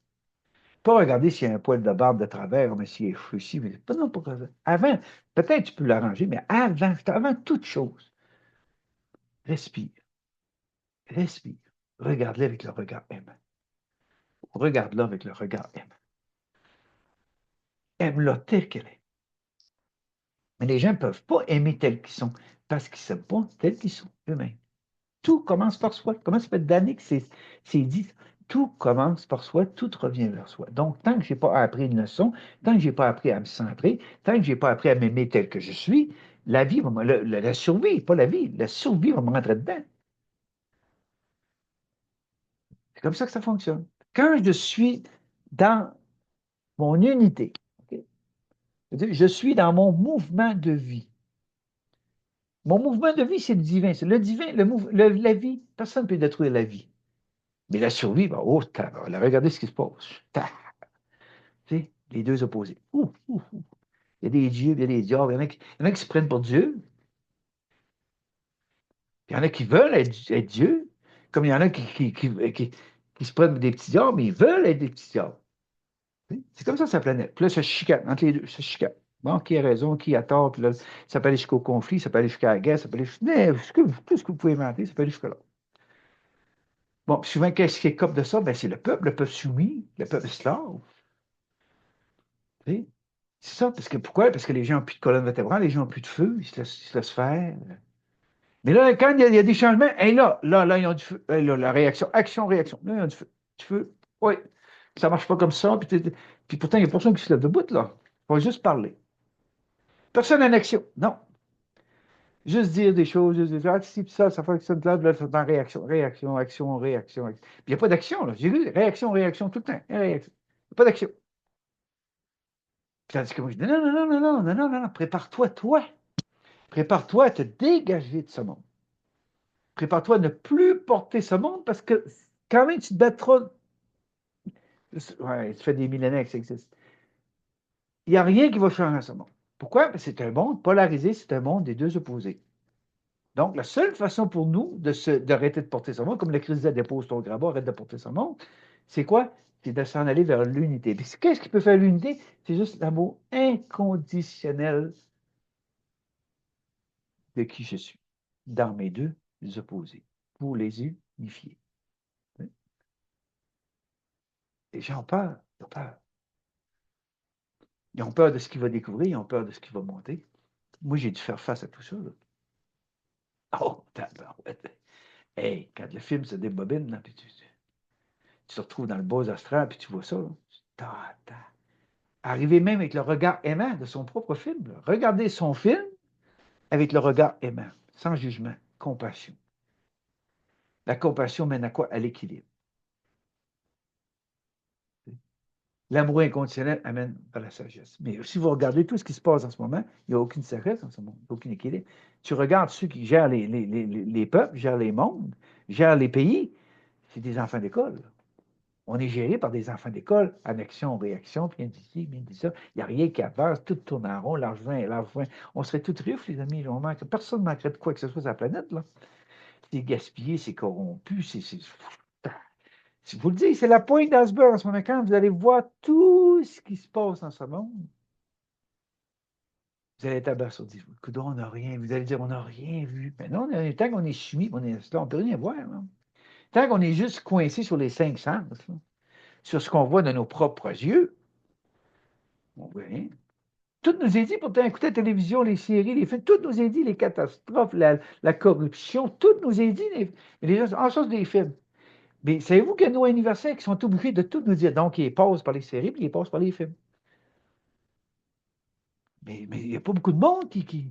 Pas regarder s'il y a un poil de barbe de travers, mais s'il est cheveux mais pas non, pas ça. Avant, peut-être tu peux l'arranger, mais avant toute chose, respire, respire. Regarde-le avec le regard aimant. Regarde-la avec le regard aimant. Aime-la telle qu'elle est. Mais les gens ne peuvent pas aimer tels qu'ils sont parce qu'ils ne sont pas tels qu'ils sont eux-mêmes. Tout commence par soi. Comment ça fait d'années que c'est dit? Tout commence par soi, tout revient vers soi. Donc, tant que je n'ai pas appris une leçon, tant que je n'ai pas appris à me centrer, tant que je n'ai pas appris à m'aimer tel que je suis, la vie va la survie, pas la vie, la survie va me rentrer dedans. C'est comme ça que ça fonctionne. Quand je suis dans mon unité, okay, je suis dans mon mouvement de vie. Mon mouvement de vie, c'est le divin. C'est le divin, la vie. Personne ne peut détruire la vie. Mais la survie, ben, oh, regardez ce qui se passe. Tu sais, les deux opposés. Il y a des dieux, il y a des diables. Il y en a qui se prennent pour Dieu. Il y en a qui veulent être Dieu. Comme il y en a qui se prennent pour des petits diables, mais ils veulent être des petits diables. C'est comme ça sa planète. Puis là, ça se chicane entre les deux. Ça se chicane. Bon, qui a raison, qui a tort. Puis là, ça peut aller jusqu'au conflit, ça peut aller jusqu'à la guerre, ça peut aller tout ce que vous pouvez inventer, ça peut aller jusque-là. Bon, puis souvent, qu'est-ce qui écope de ça? Ben, c'est le peuple soumis, le peuple esclave. Tu sais? C'est ça, parce que pourquoi? Parce que les gens n'ont plus de colonne vertébrale, les gens n'ont plus de feu, ils se laissent faire. Mais là, quand il y a des changements, et là, ils ont du feu. Hey, là, la réaction, action, réaction. Là, ils ont du feu. Du feu. Oui. Ça ne marche pas comme ça. Puis pourtant, il n'y a personne qui se lève debout, là. Il faut juste parler. Personne en action. Non. Juste dire des choses, juste dire, ah, si, puis ça fonctionne là, c'est en réaction, réaction, action, réaction. Puis il n'y a pas d'action, là. J'ai lu réaction, réaction tout le temps. Réaction. Il n'y a pas d'action. Tandis que moi, je dis, non, non, non, non, non, non, non, non, non, prépare-toi, toi. Prépare-toi à te dégager de ce monde. Prépare-toi à ne plus porter ce monde parce que quand même, tu te battras Ouais, ça fait des millénaires que ça existe. Il n'y a rien qui va changer dans ce monde. Pourquoi? Parce que c'est un monde polarisé, c'est un monde des deux opposés. Donc, la seule façon pour nous d'arrêter de porter ce monde, comme le Christ disait, dépose ton grabat, arrête de porter ce monde, c'est quoi? C'est de s'en aller vers l'unité. Puis qu'est-ce qui peut faire l'unité? C'est juste l'amour inconditionnel de qui je suis, dans mes deux opposés, pour les unifier. Les gens ont peur. Ils ont peur. Ils ont peur de ce qu'ils vont découvrir, ils ont peur de ce qui va monter. Moi, j'ai dû faire face à tout ça. Là. Oh, tabarouette. Hey, quand le film se débobine, là, puis tu te retrouves dans le bas astral, puis tu vois ça. Là. Arriver même avec le regard aimant de son propre film. Là. Regarder son film avec le regard aimant, sans jugement, compassion. La compassion mène à quoi? À l'équilibre. L'amour inconditionnel amène à la sagesse. Mais si vous regardez tout ce qui se passe en ce moment, il n'y a aucune sagesse dans ce monde, aucun équilibre. Tu regardes ceux qui gèrent les peuples, gèrent les mondes, gèrent les pays, c'est des enfants d'école. On est géré par des enfants d'école, annexion, réaction, puis bien d'ici, bien dit ça. Il n'y a rien qui avance, tout tourne en rond, l'argent. On serait tous riches, les amis. Là, personne ne manquerait de quoi que ce soit sur la planète. Là. C'est gaspillé, c'est corrompu, je vous le dis, c'est la pointe d'iceberg en ce moment. Quand vous allez voir tout ce qui se passe dans ce monde, vous allez être abasourdi. Écoute, on n'a rien. Vous allez dire, on n'a rien vu. Mais non, tant qu'on est soumis, on ne peut rien voir. Là. Tant qu'on est juste coincé sur les cinq sens, là, sur ce qu'on voit de nos propres yeux, on ne voit rien. Tout nous est dit, pourtant, écoutez la télévision, les séries, les films, tout nous est dit, les catastrophes, la corruption, tout nous est dit. Les gens, en chose des films. Mais savez-vous qu'il y a nos anniversaires qui sont obligés de tout nous dire? Donc, ils passent par les séries, puis ils passent par les films. Mais il n'y a pas beaucoup de monde qui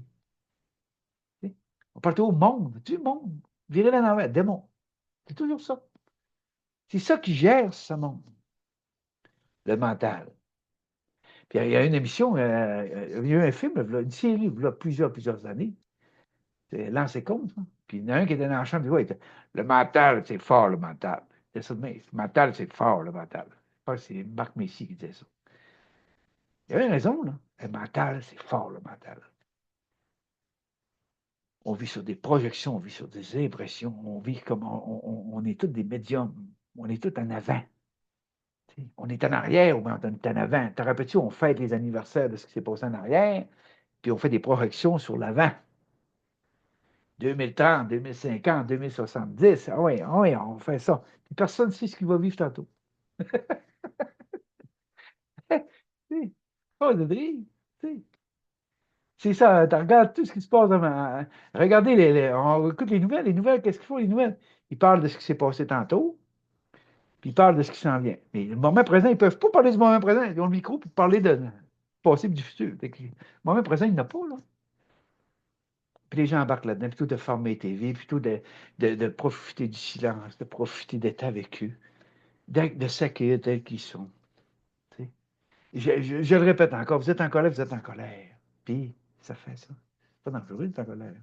on parle au monde, du monde. Virez la navette, démon. C'est toujours ça. C'est ça qui gère ce monde, le mental. Puis il y a une émission, il y a eu un film, une série, il y a plusieurs années. C'est Lance et Compte. Hein. Puis il y en a un qui était dans la chambre, il dit, ouais, le mental, c'est fort, le mental. C'est ça, mais le mental, c'est fort, le mental. Je pense que c'est Marc Messier qui disait ça. Il avait raison, là. Le mental, c'est fort, le mental. On vit sur des projections, on vit sur des impressions, on vit comme on est tous des médiums, on est tous en avant. On est en arrière ou on est en avant. Te rappelles-tu, on fête les anniversaires de ce qui s'est passé en arrière, puis on fait des projections sur l'avant. 2030, 2050, 2070. Ah oui, on fait ça. Puis personne ne sait ce qu'il va vivre tantôt. Pas de rire. C'est ça, tu regardes tout ce qui se passe. Regardez, on écoute les nouvelles, qu'est-ce qu'ils font, les nouvelles? Ils parlent de ce qui s'est passé tantôt, puis ils parlent de ce qui s'en vient. Mais le moment présent, ils ne peuvent pas parler du moment présent. Ils ont le micro pour parler de passé et du futur. Le moment présent, il n'y en a pas, là. Puis les gens embarquent là-dedans, plutôt de former TV, plutôt de profiter du silence, de profiter d'être avec eux, de s'accueillir tels qu'ils sont. Je le répète encore, vous êtes en colère, vous êtes en colère. Puis, ça fait ça. C'est pas dangereux d'être en colère.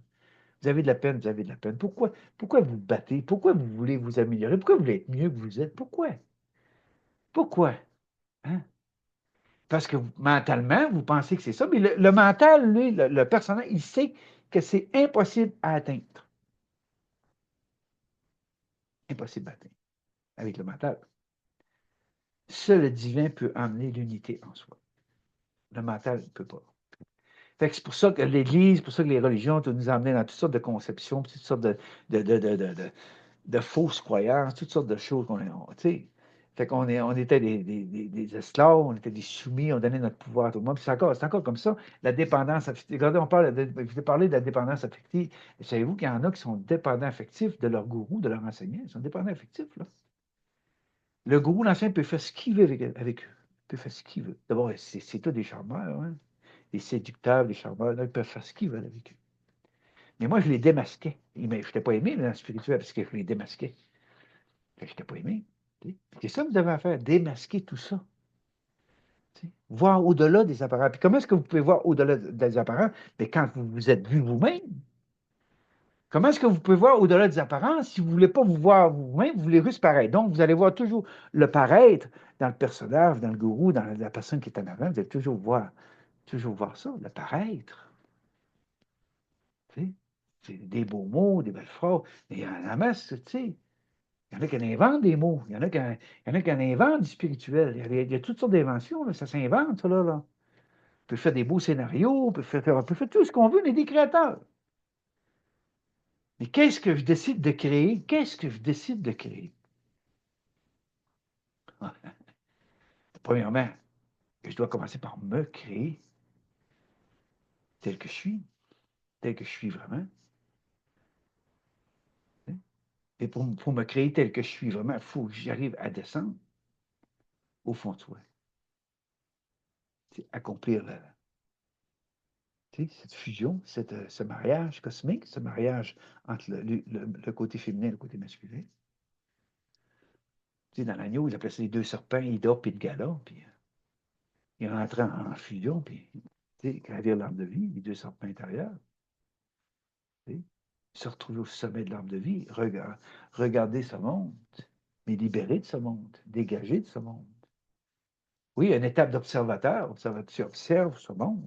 Vous avez de la peine, vous avez de la peine. Pourquoi vous battez? Pourquoi vous voulez vous améliorer? Pourquoi vous voulez être mieux que vous êtes? Pourquoi? Pourquoi? Hein? Parce que mentalement, vous pensez que c'est ça, mais le mental, lui, le personnage, il sait que c'est impossible à atteindre. Impossible à atteindre avec le mental. Seul le divin peut amener l'unité en soi. Le mental ne peut pas. Fait que c'est pour ça que l'Église, pour ça que les religions nous amener dans toutes sortes de conceptions, toutes sortes de, de, de, de, de, de fausses croyances, toutes sortes de choses qu'on est. Fait on était des esclaves, on était des soumis, on donnait notre pouvoir à tout le monde. Puis c'est encore comme ça. La dépendance affective. Regardez, je vais parler de la dépendance affective. Savez-vous qu'il y en a qui sont dépendants affectifs de leur gourou, de leur enseignant? Ils sont dépendants affectifs, là. Le gourou, l'enseignant, peut faire ce qu'il veut avec eux. Il peut faire ce qu'il veut. D'abord, c'est tous des charmeurs, hein? Des séducteurs, des charmeurs, là, ils peuvent faire ce qu'ils veulent avec eux. Mais moi, je les démasquais. Je n'étais pas aimé dans le spirituel parce que je les démasquais. Je n'étais pas aimé. C'est ça que vous avez à faire, démasquer tout ça. Voir au-delà des apparences. Puis comment est-ce que vous pouvez voir au-delà des apparences? Mais quand vous vous êtes vu vous-même, Comment est-ce que vous pouvez voir au-delà des apparences si vous ne voulez pas vous voir vous-même, vous voulez juste paraître? Donc, vous allez voir toujours le paraître dans le personnage, dans le gourou, dans la personne qui est en avant. Vous allez toujours voir ça, le paraître. Tu sais? C'est des beaux mots, des belles phrases. Mais il y en a masse, tu sais. Il y en a qui en inventent des mots. Il y en a qui en inventent du spirituel. Il y a toutes sortes d'inventions. Ça s'invente, ça, là. On peut faire des beaux scénarios, on peut faire tout ce qu'on veut, on est des créateurs. Mais qu'est-ce que je décide de créer? Qu'est-ce que je décide de créer? Premièrement, je dois commencer par me créer tel que je suis, tel que je suis vraiment. Et pour me créer tel que je suis vraiment, il faut que j'arrive à descendre au fond de soi. C'est accomplir cette fusion, ce mariage cosmique, ce mariage entre le côté féminin et le côté masculin. Dans l'agneau, ils appelaient ça les deux serpents, Ida et Gala, puis ils rentraient en fusion, puis gravir l'arbre de vie, les deux serpents intérieurs. Se retrouver au sommet de l'arbre de vie, regarder ce monde, mais libéré de ce monde, dégagé de ce monde. Oui, une étape d'observateur, tu observes ce monde,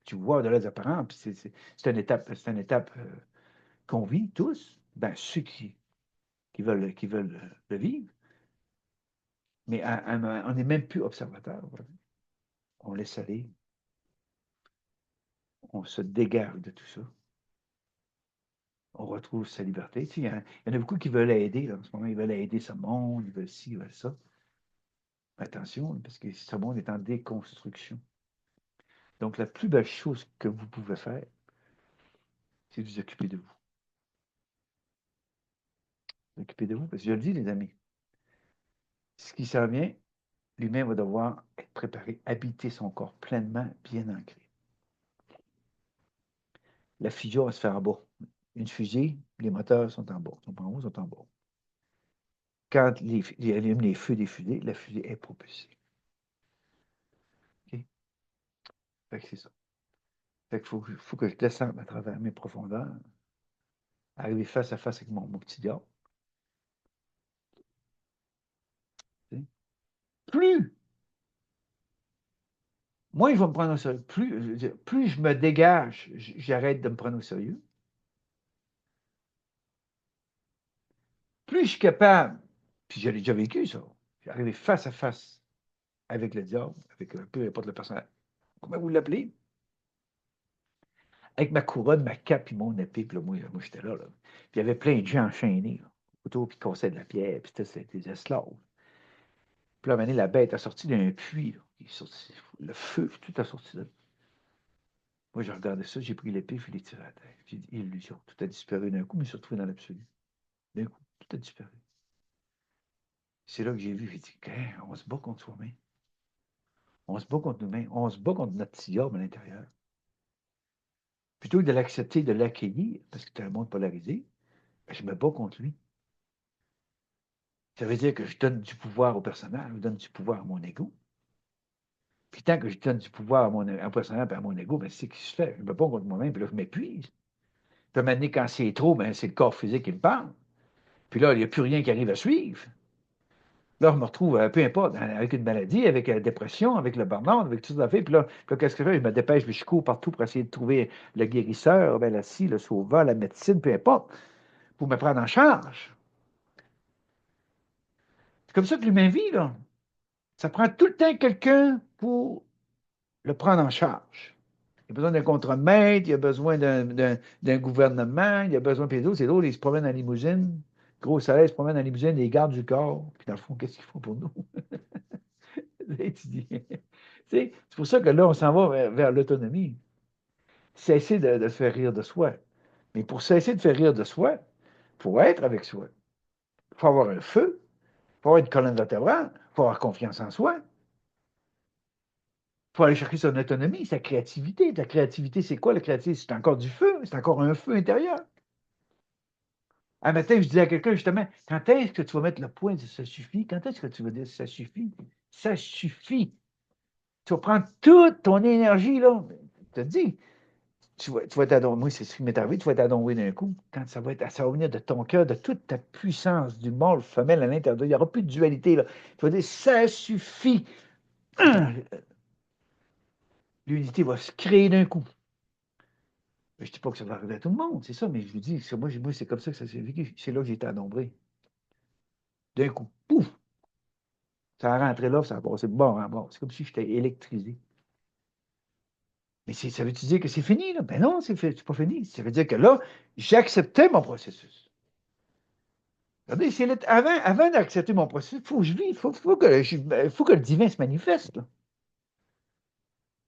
tu vois au-delà des apparences, puis c'est une étape qu'on vit tous, ben, ceux qui veulent le vivre, mais on n'est même plus observateur. Voilà. On laisse aller, on se dégage de tout ça. On retrouve sa liberté. Il y en a beaucoup qui veulent aider, là, en ce moment, ils veulent aider ce monde, ils veulent ci, ils veulent ça. Attention, parce que ce monde est en déconstruction. Donc, la plus belle chose que vous pouvez faire, c'est de vous occuper de vous. Vous occuper de vous, parce que je le dis, les amis, ce qui s'en vient, l'humain va devoir être préparé, habiter son corps pleinement, bien ancré. La fusion va se faire en bas. Une fusée, les moteurs sont en bas. Ils sont en haut, ils sont en bas. Quand il allume les feux des fusées, la fusée est propulsée. OK? Fait que c'est ça. Fait qu'il faut que je descende à travers mes profondeurs, arriver face à face avec mon petit diable. Plus moi, je vais me prendre au sérieux. Plus je me dégage, j'arrête de me prendre au sérieux. Plus je suis capable, puis je l'ai déjà vécu, ça. J'arrive face à face avec le diable, avec peu importe le personnage. Comment vous l'appelez? Avec ma couronne, ma cape et mon épée, puis là, moi j'étais là, là. Puis il y avait plein de gens enchaînés, là, autour, puis qui cassaient de la pierre, puis c'était des esclaves. Puis là, à un moment donné, la bête a sorti d'un puits, là. Le feu, tout a sorti de là. Moi, j'ai regardé ça, j'ai pris l'épée, je l'ai tiré à la tête. J'ai dit, illusion. Tout a disparu d'un coup, mais je me suis retrouvé dans l'absolu. D'un coup, tout a disparu. C'est là que j'ai vu, j'ai dit, on se bat contre soi-même. On se bat contre nous-mêmes. On se bat contre notre petit diable à l'intérieur. Plutôt que de l'accepter, de l'accueillir, parce que c'est un monde polarisé, ben, je me bats contre lui. Ça veut dire que je donne du pouvoir au personnage, je donne du pouvoir à mon ego. Puis tant que je donne du pouvoir à personnage et à mon ego, ben, c'est ce qui se fait. Je me bats contre moi-même, puis là, je m'épuise. Puis maintenant, quand c'est trop, ben, c'est le corps physique qui me parle. Puis là, il n'y a plus rien qui arrive à suivre. Là, je me retrouve, peu importe, avec une maladie, avec la dépression, avec le burn-out, avec tout ça. Puis là, qu'est-ce que je fais? Je me dépêche, puis je cours partout pour essayer de trouver le guérisseur, ben, la scie, le sauveur, la médecine, peu importe, pour me prendre en charge. C'est comme ça que l'humain vit, là. Ça prend tout le temps quelqu'un pour le prendre en charge. Il y a besoin d'un contre-maître, il y a besoin d'un gouvernement, il y a besoin, puis les autres, c'est l'autre, ils se promènent en limousine. Gros soleil, ils se promènent en limousine, ils gardent du corps. Puis dans le fond, qu'est-ce qu'ils font pour nous? C'est pour ça que là, on s'en va vers l'autonomie. Cesser de se faire rire de soi. Mais pour cesser de faire rire de soi, il faut être avec soi. Il faut avoir un feu, il faut avoir une colonne vertébrale, il faut avoir confiance en soi. Il faut aller chercher son autonomie, sa créativité. La créativité, c'est quoi la créativité? C'est encore du feu, c'est encore un feu intérieur. Un matin, je disais à quelqu'un, justement, quand est-ce que tu vas mettre le point de ça suffit? Quand est-ce que tu vas dire ça suffit? Ça suffit. Tu vas prendre toute ton énergie, là. Je te dis, tu vas t'adonner, moi, c'est ce qui m'est arrivé, tu vas t'adonner d'un coup, quand ça va venir de ton cœur, de toute ta puissance du mâle femelle à l'intérieur. Il n'y aura plus de dualité, là. Tu vas dire, ça suffit. L'unité va se créer d'un coup. Je ne dis pas que ça va arriver à tout le monde, c'est ça, mais je vous dis, moi c'est comme ça que ça s'est vécu. C'est là que j'ai été adombré. D'un coup, pouf! Ça a rentré là, ça a passé de bord en bord. C'est comme si j'étais électrisé. Mais ça veut-tu dire que c'est fini, là? Ben non, c'est pas fini. Ça veut dire que là, j'acceptais mon processus. Regardez, avant d'accepter mon processus, il faut que je vis, faut que le divin se manifeste, là.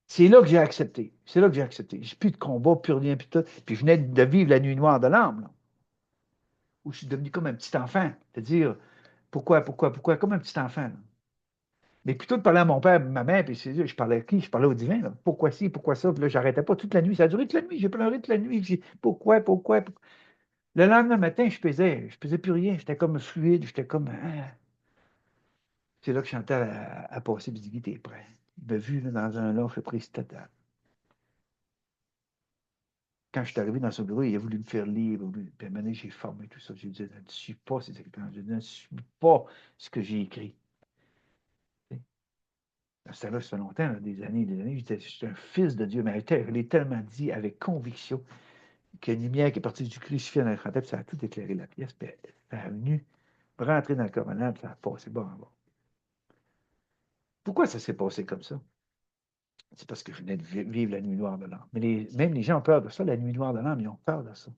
C'est là que j'ai accepté. C'est là que j'ai accepté. J'ai plus de combat, plus rien, plus tout. Puis je venais de vivre la nuit noire de l'âme, là, où je suis devenu comme un petit enfant. C'est-à-dire, pourquoi, comme un petit enfant, là. Mais plutôt de parler à mon père, ma mère, puis je parlais à qui? Je parlais au divin, là. Pourquoi ci, pourquoi ça? Puis là, j'arrêtais pas toute la nuit. Ça a duré toute la nuit. J'ai pleuré toute la nuit. Pourquoi? Le lendemain matin, je pesais plus rien. J'étais comme fluide. J'étais comme. Ah. C'est là que Chantal a passé, puis dit, t'es prêt. Il m'a vu là, dans un loft prise totale. Quand je suis arrivé dans son bureau, il a voulu me faire lire. Puis à un moment donné, j'ai formé tout ça. J'ai dit, je ne suis pas ces expériences. Je ne suis pas ce que j'ai écrit. Ça là, ça fait longtemps, là, des années, des années. J'étais un fils de Dieu, mais elle est tellement dit avec conviction qu'il y a une lumière qui est partie du crucifix dans l'écran, puis ça a tout éclairé la pièce, puis ça a venu rentrer dans le coronal, puis ça a passé bas en bas. Pourquoi ça s'est passé comme ça? C'est parce que je venais de vivre la nuit noire de l'âme. Mais même les gens ont peur de ça, la nuit noire de l'âme, ils ont peur de ça.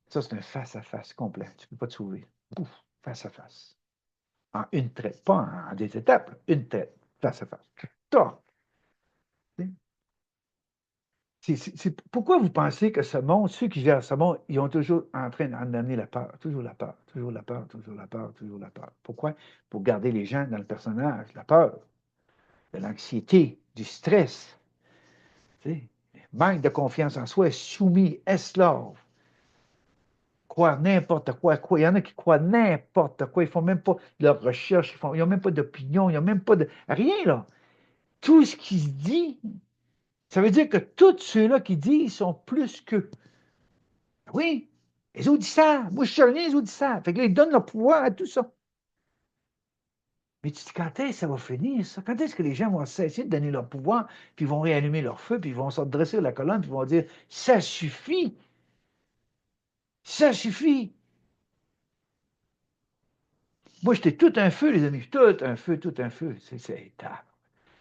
Ça, c'est un face-à-face complet. Tu ne peux pas te sauver. Pouf, face-à-face. En une traite, pas en des étapes, une traite, face-à-face. Toc. Pourquoi vous pensez que ce monde, ceux qui gèrent ce monde, ils ont toujours en train d'en amener la peur, toujours la peur, toujours la peur, toujours la peur, toujours la peur. Pourquoi? Pour garder les gens dans le personnage, la peur, de l'anxiété, du stress, tu sais, manque de confiance en soi, soumis, esclave, croire n'importe quoi. Il y en a qui croient n'importe quoi, ils ne font même pas de leur recherche, ils n'ont même pas d'opinion, ils n'ont même pas de... Rien, là. Tout ce qui se dit, ça veut dire que tous ceux-là qui disent sont plus qu'eux. Oui, les autres disent ça. Moi, je suis rien, les autres disent ça. Fait que là, ils donnent leur pouvoir à tout ça. Mais tu te dis, quand est-ce que ça va finir, ça? Quand est-ce que les gens vont cesser de donner leur pouvoir, puis ils vont réallumer leur feu, puis ils vont se dresser la colonne, puis ils vont dire, ça suffit, ça suffit. Moi, j'étais tout un feu, les amis, tout un feu, tout un feu.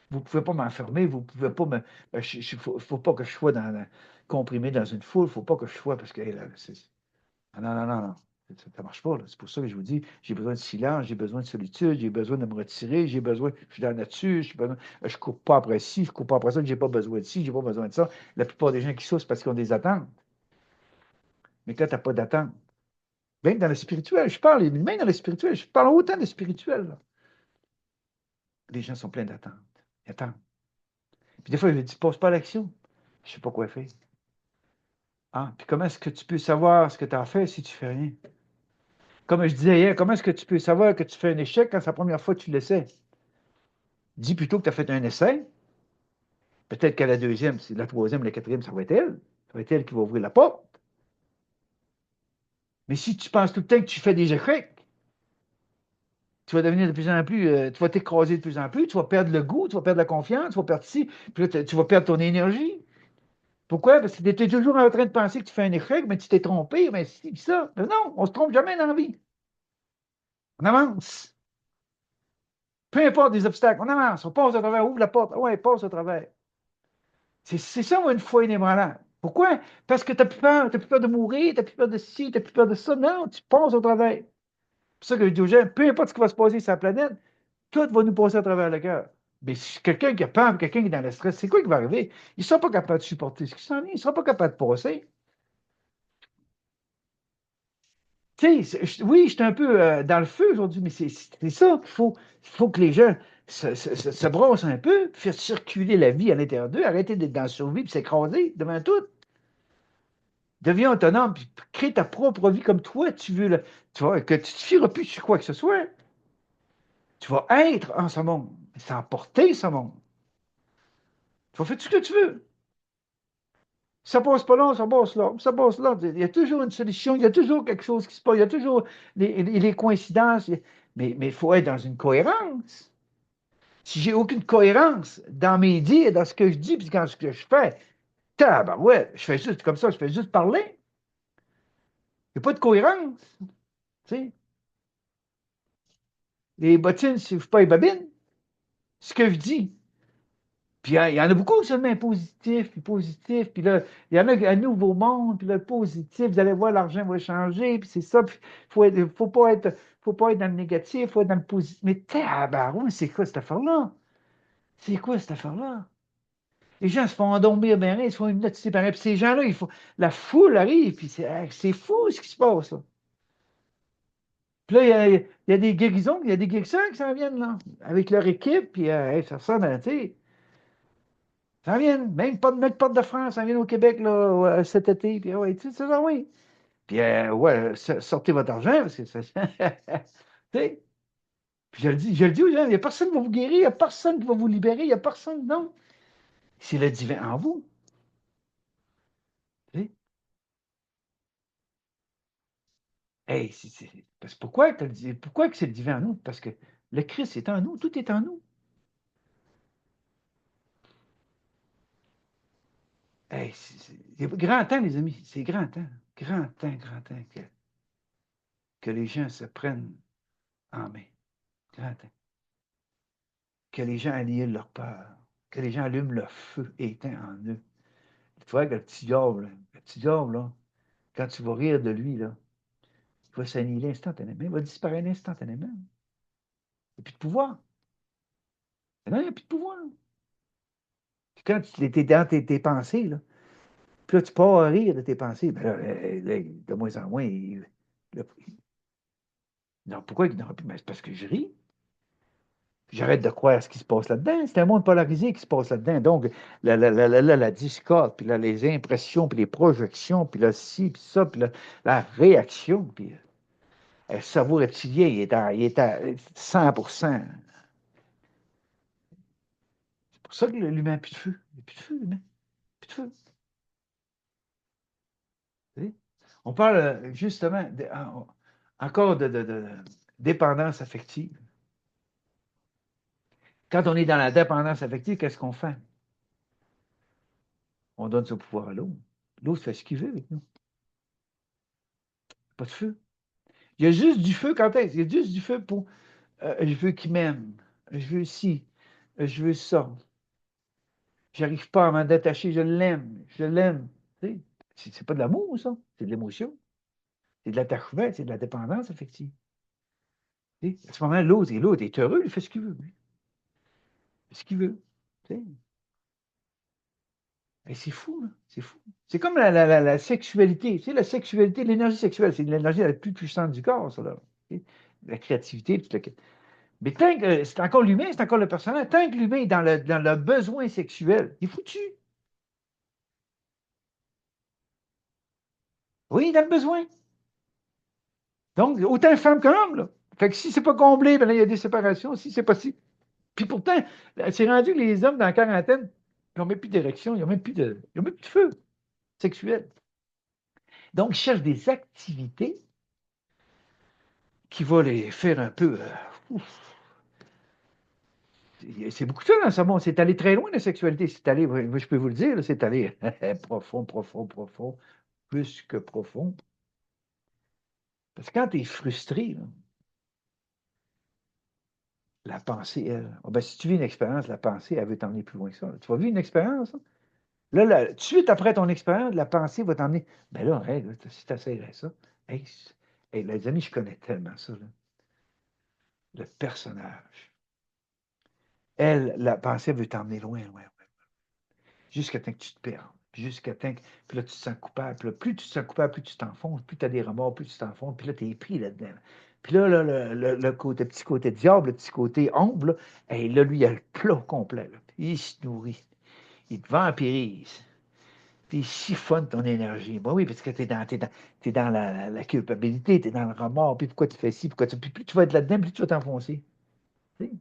Vous ne pouvez pas m'enfermer, vous ne pouvez pas me. Il faut pas que je sois comprimé dans une foule, il ne faut pas que je sois, parce que là, ah non, non, non, non. Ça ne marche pas, là. C'est pour ça que je vous dis, j'ai besoin de silence, j'ai besoin de solitude, j'ai besoin de me retirer, je suis dans la nature, je ne cours pas après ci, je ne cours pas après ça, je n'ai pas besoin de ci, je n'ai pas besoin de ça. La plupart des gens qui souffrent, c'est parce qu'ils ont des attentes. Mais quand tu n'as pas d'attente, même dans le spirituel, je parle, même dans le spirituel, je parle autant de spirituel, là. Les gens sont pleins d'attentes. Ils attendent. Puis des fois, je me dis, pose pas l'action. Je ne sais pas quoi faire. Ah, puis comment est-ce que tu peux savoir ce que tu as fait si tu ne fais rien? Comme je disais hier, comment est-ce que tu peux savoir que tu fais un échec quand c'est la première fois que tu l'essaies? Dis plutôt que tu as fait un essai. Peut-être qu'à la deuxième, c'est la troisième, la quatrième, ça va être elle. Ça va être elle qui va ouvrir la porte. Mais si tu penses tout le temps que tu fais des échecs, tu vas devenir de plus en plus, tu vas t'écraser de plus en plus, tu vas perdre le goût, tu vas perdre la confiance, tu vas perdre ci, puis là, tu vas perdre ton énergie. Pourquoi? Parce que tu étais toujours en train de penser que tu fais un échec, mais tu t'es trompé, mais si, puis ça. Mais non, on se trompe jamais dans la vie. On avance. Peu importe les obstacles, on avance, on passe au travers, ouvre la porte, ouais, passe au travers. C'est ça, moi, une foi inébranlable. Pourquoi? Parce que tu n'as plus peur. Tu n'as plus peur de mourir, tu n'as plus peur de ci, tu n'as plus peur de ça. Non, tu passes au travers. C'est pour ça que je dis aux gens, peu importe ce qui va se passer sur la planète, tout va nous passer à travers le cœur. Mais si quelqu'un qui a peur, quelqu'un qui est dans le stress, c'est quoi qui va arriver? Ils ne sont pas capables de supporter ce qui s'en vient. Ils ne seront pas capables de passer. Tu sais, oui, je suis un peu dans le feu aujourd'hui, mais c'est ça qu'il faut que les gens se brossent un peu, faire circuler la vie à l'intérieur d'eux, arrêter d'être dans la survie et s'écraser devant tout. Deviens autonome, puis crée ta propre vie comme toi, tu veux. Là. Tu vois, que tu ne te fieras plus sur quoi que ce soit. Tu vas être en ce monde, sans porter ce monde. Tu vas faire tout ce que tu veux. Ça passe pas là, ça passe là, ça passe là. Il y a toujours une solution, il y a toujours quelque chose qui se passe, il y a toujours les coïncidences. Mais il faut être dans une cohérence. Si j'ai aucune cohérence dans mes dires, dans ce que je dis, puis dans ce que je fais, ouais, je fais juste comme ça, je fais juste parler. Il n'y a pas de cohérence. Tu sais. Les bottines, je ne suis pas les babines. Ce que je dis. Puis il y en a beaucoup seulement positifs, puis positifs, puis là, il y en a un nouveau monde, puis le positif, vous allez voir, l'argent va changer, puis c'est ça, puis faut pas être dans le négatif, il faut être dans le positif. Mais tabarouette, c'est quoi cette affaire-là? C'est quoi cette affaire-là? Les gens se font endormir bien, ils se font hypnotiser pareil, puis ces gens-là, la foule arrive, puis c'est fou ce qui se passe, là. Puis là, il y a des guérisons, il y a des guérisseurs qui s'en viennent, là, avec leur équipe, puis hey, ça sonne, tu sais. Ça vient, même pas de notre porte de France, ça vient au Québec là, cet été. Puis ouais, tu sais, c'est ça, oui. Puis ouais, sortez votre argent, parce que ça. Tu sais, puis je le dis aux gens, il n'y a personne qui va vous guérir, il n'y a personne qui va vous libérer, il n'y a personne, non. C'est le divin en vous. Tu sais. Hey, parce que pourquoi que c'est le divin en nous? Parce que le Christ est en nous, tout est en nous. Hey, c'est grand temps, les amis, c'est grand temps que les gens se prennent en main. Grand temps. Que les gens annihilent leur peur, que les gens allument le feu éteint en eux. Tu vois que le petit diable, là, quand tu vas rire de lui, là, il va s'annihiler instantanément, il va disparaître instantanément. Il n'y a plus de pouvoir. Non, il n'y a plus de pouvoir. Puis quand tu es dans tes pensées, là, puis là, tu pars à rire de tes pensées, ben là, de moins en moins, là, non, pourquoi il n'aura plus? Ben, c'est parce que je ris. J'arrête de croire ce qui se passe là-dedans. C'est un monde polarisé qui se passe là-dedans. Donc, la discorde, puis là, les impressions, puis les projections, puis là, ci, puis ça, puis là, la réaction, puis le cerveau reptilien, il est à 100%. C'est pour ça que l'humain n'a plus de feu. Il n'a plus de feu, l'humain. Plus de feu. Vous voyez? On parle justement encore de dépendance affective. Quand on est dans la dépendance affective, qu'est-ce qu'on fait? On donne ce pouvoir à l'autre. L'autre fait ce qu'il veut avec nous. Pas de feu. Il y a juste du feu quand est-ce? Il y a juste du feu pour je veux qu'il m'aime, je veux ci, je veux ça. J'arrive pas à m'en détacher, je l'aime, je l'aime. Tu sais, c'est pas de l'amour, ça, c'est de l'émotion, c'est de l'attachement, c'est de la dépendance affective. Tu sais, à ce moment-là, l'autre est heureux, il fait ce qu'il veut, lui. Il fait ce qu'il veut. Tu sais. Et c'est fou, là. C'est fou. C'est comme la sexualité. Tu sais, la sexualité, l'énergie sexuelle, c'est l'énergie la plus puissante du corps, ça, là. Tu sais. La créativité, tout le. Mais tant que c'est encore l'humain, c'est encore le personnage, tant que l'humain est dans le besoin sexuel, il est foutu. Oui, dans le besoin. Donc, autant femme qu'homme, là. Fait que si c'est pas comblé, ben là, il y a des séparations. Si c'est possible. Puis pourtant, c'est rendu que les hommes dans la quarantaine, ils n'ont même plus d'érection, ils ont même plus de feu sexuel. Donc, ils cherchent des activités qui vont les faire un peu. C'est beaucoup ça dans ce monde. C'est allé très loin, la sexualité. C'est allé, moi, je peux vous le dire, c'est allé profond, profond, profond, plus que profond. Parce que quand tu es frustré, là, la pensée, elle, oh ben, si tu vis une expérience, la pensée, elle veut t'emmener plus loin que ça. Tu vas vivre une expérience, hein? Tout de suite après ton expérience, la pensée va t'emmener. Ben là, hey, là, si tu essaierais ça, hey, hey, les amis, je connais tellement ça, là. Le personnage. Elle, la pensée veut t'emmener loin, loin, loin. Jusqu'à temps que tu te perdes. Puis jusqu'à temps que. Puis là, tu te sens coupable. Puis là, plus tu te sens coupable, plus tu t'enfonces. Plus tu as des remords, plus tu t'enfonces. Puis là, tu es pris là-dedans. Puis là, le petit côté diable, le petit côté ombre, là, hey, là, lui, il a le plat complet, là. Puis il se nourrit. Il te vampirise. Puis il siphonne ton énergie. Ben oui, parce que t'es dans la culpabilité, tu es dans le remords. Puis pourquoi tu fais ci? Puis plus tu vas être là-dedans, plus tu vas t'enfoncer. Tu sais?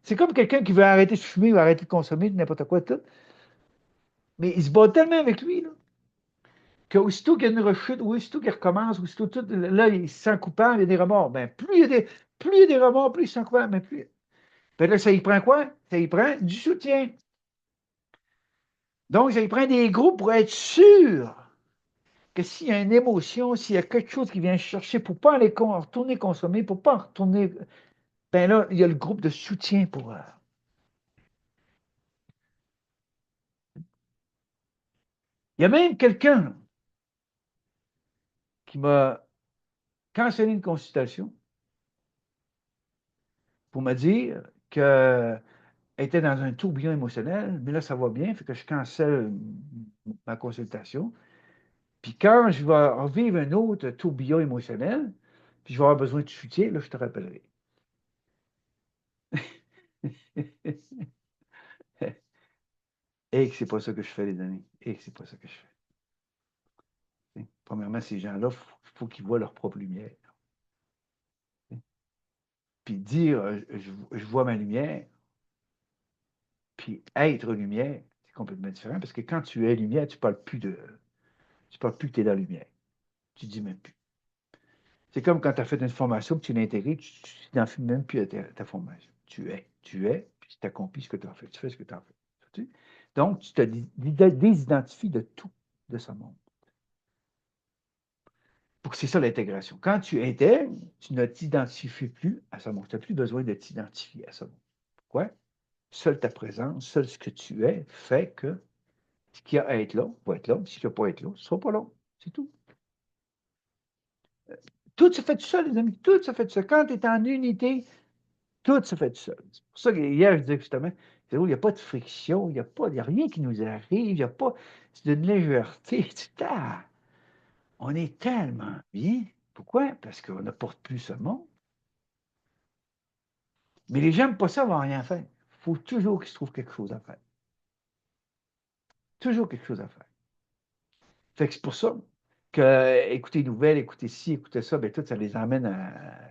C'est comme quelqu'un qui veut arrêter de fumer ou arrêter de consommer n'importe quoi, tout. Mais il se bat tellement avec lui, là, qu'aussitôt qu'il y a une rechute, ou aussitôt qu'il recommence, aussitôt tout, là, il se sent coupable, il y a des remords. Ben, plus il y a des remords, plus il se sent coupable, mais plus. Ben là, ça y prend quoi? Ça y prend du soutien. Donc, ça y prend des groupes pour être sûr que s'il y a une émotion, s'il y a quelque chose qui vient chercher pour ne pas aller retourner consommer, pour ne pas retourner. Ben là, il y a le groupe de soutien pour. Il y a même quelqu'un qui m'a cancellé une consultation pour me dire qu'elle était dans un tourbillon émotionnel, mais là, ça va bien, fait que je cancelle ma consultation. Puis quand je vais revivre un autre tourbillon émotionnel, puis je vais avoir besoin de soutien, là, je te rappellerai. Et que c'est pas ça que je fais, les amis. Et que c'est pas ça que je fais. Premièrement, ces gens-là, faut qu'ils voient leur propre lumière. Puis dire, je vois ma lumière, puis être lumière, c'est complètement différent parce que quand tu es lumière, tu parles plus que tu es dans la lumière. Tu dis même plus. C'est comme quand tu as fait une formation, puis tu l'as intégrée, tu t'identifies même plus à ta formation. Tu es, puis tu accomplis ce que tu as fait. Tu fais ce que tu as fait. Donc, tu te désidentifies de tout de ce monde. Pour que c'est ça l'intégration. Quand tu intègres, tu ne t'identifies plus à ce monde. Tu n'as plus besoin de t'identifier à ce monde. Pourquoi? Seule ta présence, seul ce que tu es fait que ce qui a à être là va être là. Si tu ne pas être là, ce ne sera pas là. C'est tout. Tout se fait tout seul, les amis. Tout se fait tout seul. Quand tu es en unité, tout se fait tout seul. C'est pour ça que hier, je disais justement, il n'y a pas de friction, il y a rien qui nous arrive, il n'y a pas. C'est d'une légèreté. On est tellement bien. Pourquoi? Parce qu'on n'apporte plus ce monde. Mais les gens n'aiment pas ça, vont rien faire. Il faut toujours qu'ils se trouvent quelque chose à faire. Toujours quelque chose à faire. Fait que c'est pour ça que écouter les nouvelles, écouter ci, écouter ça, ben tout, ça les emmène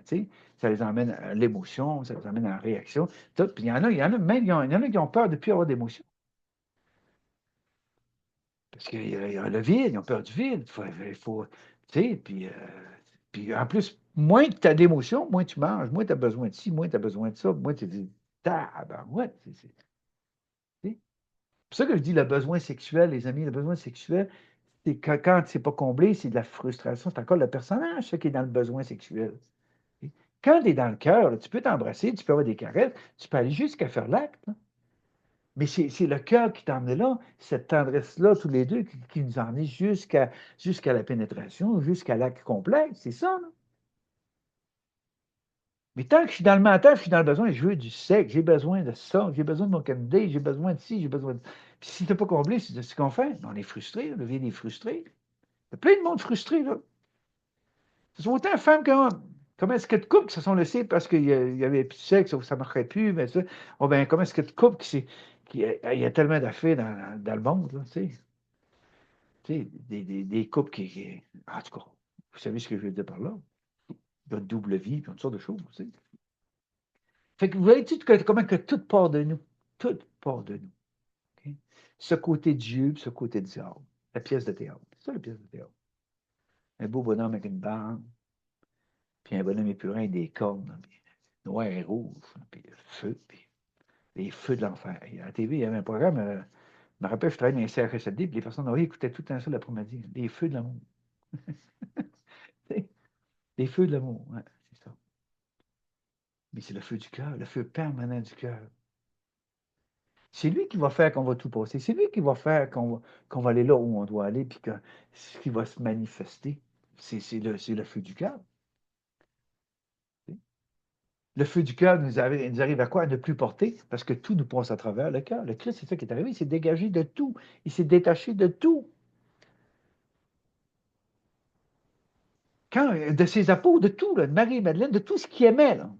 ça les emmène à l'émotion, ça les emmène à la réaction. Tout. Puis il y en a même, il y en a qui ont peur de ne plus avoir d'émotion. Parce qu'il y a le vide, ils ont peur du vide. Tu sais, puis en plus, moins que tu as d'émotion, moins tu manges, moins tu as besoin de ci, moins tu as besoin de ça, moins tu dis, tabarouette, c'est pour ça que je dis le besoin sexuel, les amis, le besoin sexuel, c'est quand c'est pas comblé, c'est de la frustration. C'est encore le personnage, ça, qui est dans le besoin sexuel. Quand tu es dans le cœur, tu peux t'embrasser, tu peux avoir des caresses, tu peux aller jusqu'à faire l'acte. Mais c'est le cœur qui t'emmène là, cette tendresse-là, tous les deux, qui nous emmène jusqu'à la pénétration, jusqu'à l'acte complet. C'est ça, là. Mais tant que je suis dans le mental, je suis dans le besoin, je veux du sexe, j'ai besoin de ça, j'ai besoin de mon candidat, j'ai besoin de ci, j'ai besoin de. Puis si tu n'es pas comblé, c'est ce qu'on fait. On est frustré, le vie est frustré. Il y a plein de monde frustré, là. Ce sont autant femmes qu'hommes. Comment est-ce que de couples qui se sont laissés parce qu'il y avait plus de sexe ou ça ne marcherait plus, mais ça, oh ben, comment est-ce que de couples il y a tellement d'affaires dans le monde, là, tu sais, des couples en tout cas, vous savez ce que je veux dire par là? Il y a une double vie, puis toutes sortes de choses, tu sais. Fait que vous voyez comment que tout part de nous. Tout part de nous. OK? Ce côté de Dieu, puis ce côté de diable. La pièce de théâtre. C'est ça, la pièce de théâtre. Un beau bonhomme avec une barbe, puis un bonhomme épurin avec des cornes, puis noir et rouge, puis le feu, puis les feux de l'enfer. Et à la TV, il y avait un programme, je me rappelle, je travaillais dans les CHSLD, puis les personnes oui, écoutaient tout le temps ça l'après-midi. Les feux de l'amour. Les feux de l'amour, ouais, c'est ça. Mais c'est le feu du cœur, le feu permanent du cœur. C'est lui qui va faire qu'on va tout passer. C'est lui qui va faire qu'on va aller là où on doit aller, puis que ce qui va se manifester, c'est le feu du cœur. Le feu du cœur nous arrive à quoi? À ne plus porter, parce que tout nous passe à travers le cœur. Le Christ, c'est ça qui est arrivé. Il s'est dégagé de tout. Il s'est détaché de tout. De ses apôtres, de tout, là, de Marie et Madeleine, de tout ce qu'il aimait. Là.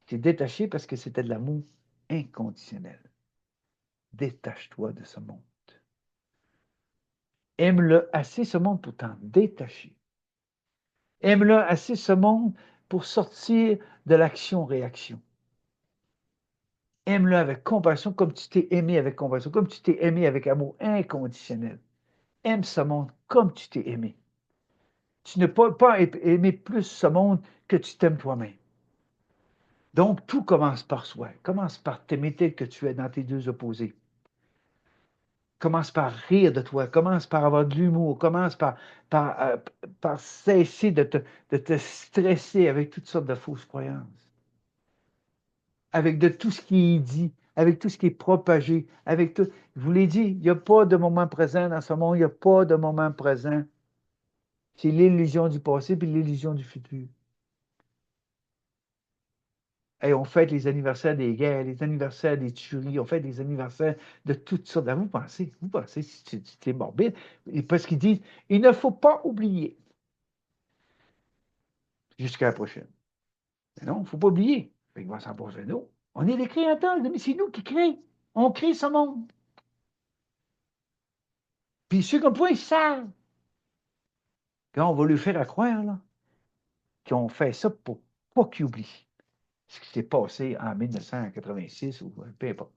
Il s'est détaché parce que c'était de l'amour inconditionnel. Détache-toi de ce monde. Aime-le assez, ce monde, pour t'en détacher. Aime-le assez, ce monde, pour sortir de l'action-réaction. Aime-le avec compassion comme tu t'es aimé avec compassion, comme tu t'es aimé avec amour inconditionnel. Aime ce monde comme tu t'es aimé. Tu ne peux pas aimer plus ce monde que tu t'aimes toi-même. Donc, tout commence par soi. Commence par t'aimer tel que tu es dans tes deux opposés. Commence par rire de toi. Commence par avoir de l'humour. Commence par, euh, par cesser de te stresser avec toutes sortes de fausses croyances. Avec de tout ce qui est dit, avec tout ce qui est propagé, avec tout. Je vous l'ai dit, il n'y a pas de moment présent dans ce monde, il n'y a pas de moment présent. C'est l'illusion du passé puis l'illusion du futur. Hey, on fête les anniversaires des guerres, les anniversaires des tueries, on fête des anniversaires de toutes sortes. Vous pensez, c'est morbide. Parce qu'ils disent, il ne faut pas oublier jusqu'à la prochaine. Mais non, il ne faut pas oublier. Il va s'en passer nous. On est les créateurs, mais c'est nous qui créons. On crée ce monde. Puis ceux comme toi, ils savent. Quand on va lui faire à croire, là, qu'ils ont fait ça pour pas qu'ils oublient ce qui s'est passé en 1986 ou peu importe.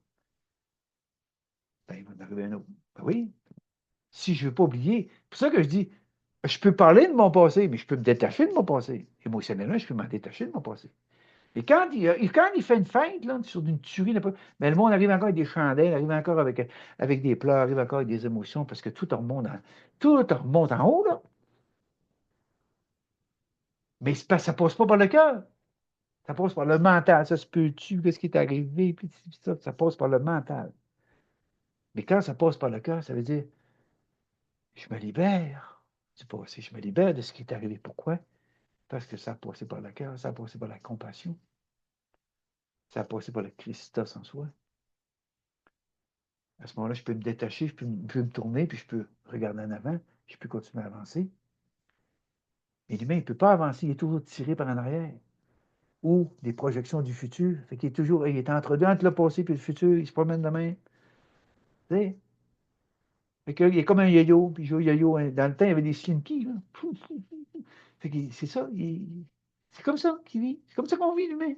Ben, il va en arriver un autre. Ben oui, si je ne veux pas oublier. C'est pour ça que je dis, je peux parler de mon passé, mais je peux me détacher de mon passé. Émotionnellement, je peux m'en détacher de mon passé. Et quand il fait une fête là, sur une tuerie, mais le monde arrive encore avec des chandelles, arrive encore avec des pleurs, arrive encore avec des émotions, parce que tout remonte en haut, là. Mais ça ne passe pas par le cœur. Ça passe par le mental. Ça se peut-tu? Qu'est-ce qui est arrivé? Puis ça passe par le mental. Mais quand ça passe par le cœur, ça veut dire, je me libère du passé. Je me libère de ce qui est arrivé. Pourquoi? Parce que ça a passé par le cœur, ça a passé par la compassion, ça a passé par le Christos en soi. À ce moment-là, je peux me détacher, je peux me tourner, puis je peux regarder en avant, je peux continuer à avancer. Mais l'humain, il ne peut pas avancer, il est toujours tiré par en arrière. Ou des projections du futur. Fait qu'il est toujours, il est entre deux, entre le passé et le futur, il se promène de même. Tu sais? Fait qu'il est comme un yo-yo, puis il joue au yo-yo. Dans le temps, il y avait des slinky, là. Fait que c'est ça, c'est comme ça qu'il vit. C'est comme ça qu'on vit, l'humain.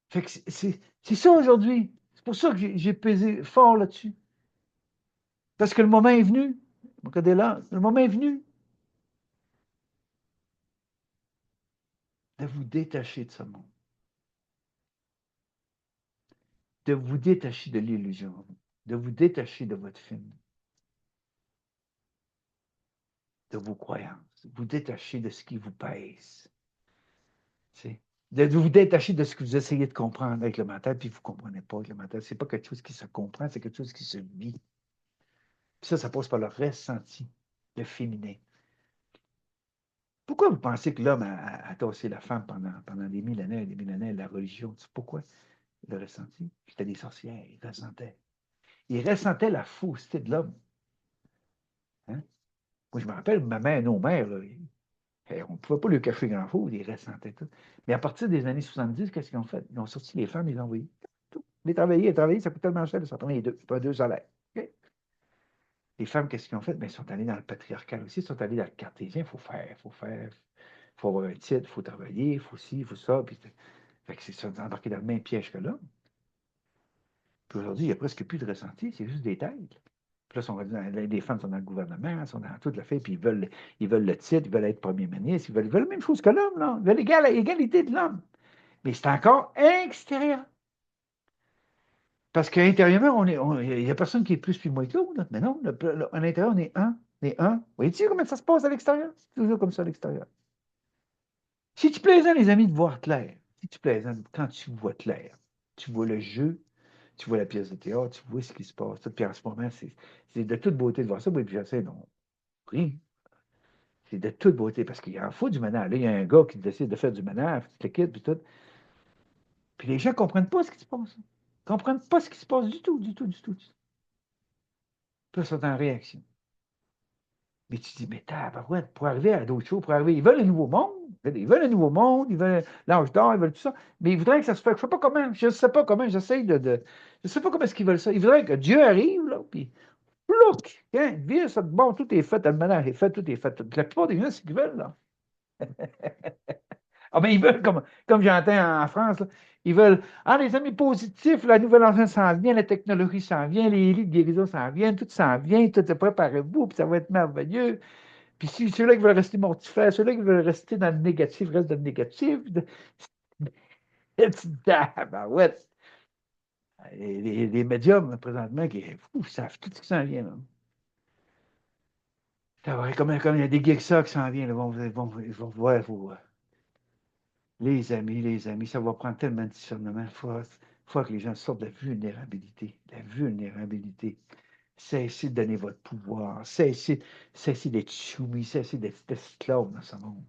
Fait que c'est ça aujourd'hui. C'est pour ça que j'ai pesé fort là-dessus. Parce que le moment est venu. Regardez là, le moment est venu de vous détacher de ce monde. De vous détacher de l'illusion. De vous détacher de votre film. De vos croyances. Vous détacher de ce qui vous pèse. C'est de vous détacher de ce que vous essayez de comprendre avec le mental, puis vous ne comprenez pas avec le mental. Ce n'est pas quelque chose qui se comprend, c'est quelque chose qui se vit. Puis ça passe par le ressenti, le féminin. Pourquoi vous pensez que l'homme a tassé la femme pendant des millénaires et des millénaires, la religion? Pourquoi il l'a ressenti? C'était des sorcières, il ressentait. Il ressentait la fausseté de l'homme. Hein? Moi, je me rappelle, ma mère, nos mères, là, on ne pouvait pas lui cacher grand-chose, ils ressentaient tout. Mais à partir des années 70, qu'est-ce qu'ils ont fait? Ils ont sorti les femmes, ils les ont envoyées. Tout. Les travailler, ça coûte tellement cher de s'en prendre les deux, pas deux salaires. Okay? Les femmes, qu'est-ce qu'ils ont fait? Bien, ils sont allés dans le patriarcal aussi, ils sont allés dans le cartésien, il faut faire, il faut avoir un titre, il faut travailler, il faut ci, il faut ça. Puis, fait que c'est ça, embarqué dans le même piège que là. Puis aujourd'hui, il n'y a presque plus de ressenti, c'est juste des têtes. Puis là, les femmes sont dans le gouvernement, sont dans toute la fête, puis ils veulent le titre, ils veulent être premier ministre, ils veulent la même chose que l'homme, là. Ils veulent l'égalité de l'homme. Mais c'est encore extérieur. Parce qu'à l'intérieur, il n'y a personne qui est plus puis moins que l'autre. Mais non, à l'intérieur, on est un. On est un. Voyez-tu comment ça se passe à l'extérieur? C'est toujours comme ça à l'extérieur. Si tu plaisantes, les amis, de voir clair, si tu plaisantes, quand tu vois clair, tu vois le jeu, tu vois la pièce de théâtre, tu vois ce qui se passe. Puis en ce moment, c'est de toute beauté de voir ça. Oui, puis j'essaie, non, oui, c'est de toute beauté parce qu'il en faut du ménage. Là, il y a un gars qui décide de faire du ménage, toute l'équipe, puis tout. Puis les gens ne comprennent pas ce qui se passe. Ils ne comprennent pas ce qui se passe du tout, du tout, du tout. Du tout. Puis là, ils sont en réaction. Mais tu dis, mais tabarouette, pour arriver à d'autres choses, pour arriver, ils veulent un nouveau monde, ils veulent un nouveau monde, ils veulent l'âge d'or, ils veulent tout ça, mais ils voudraient que ça se fasse. Je ne sais pas comment, je ne sais pas comment, j'essaye je ne sais pas comment est-ce qu'ils veulent ça. Ils voudraient que Dieu arrive, là, puis, look, hein, viens, ça, bon, tout est fait, le ménage est fait, tout est fait. La plupart des gens, c'est ce qu'ils veulent, là. Ah, ben, ils veulent, comme j'entends en France, là, Ils veulent, ah, les amis positifs, la nouvelle enfant s'en vient, la technologie s'en vient, les lits de guérison s'en viennent, tout s'en vient, tout est préparez-vous, puis ça va être merveilleux. Puis si ceux-là qui veulent rester mortifères, ceux-là qui veulent rester dans le négatif, restent dans le négatif. Tu te dis, ah, ben ouais. Les médiums, présentement, qui savent tout ce qui s'en vient. Là. Ça va, comme il y a des geeks qui s'en viennent, là, ils vont voir les amis, ça va prendre tellement de discernement. Il faut que les gens sortent de la vulnérabilité. La vulnérabilité. Cessez de donner votre pouvoir. Cessez d'être soumis. Cessez d'être esclave dans ce monde.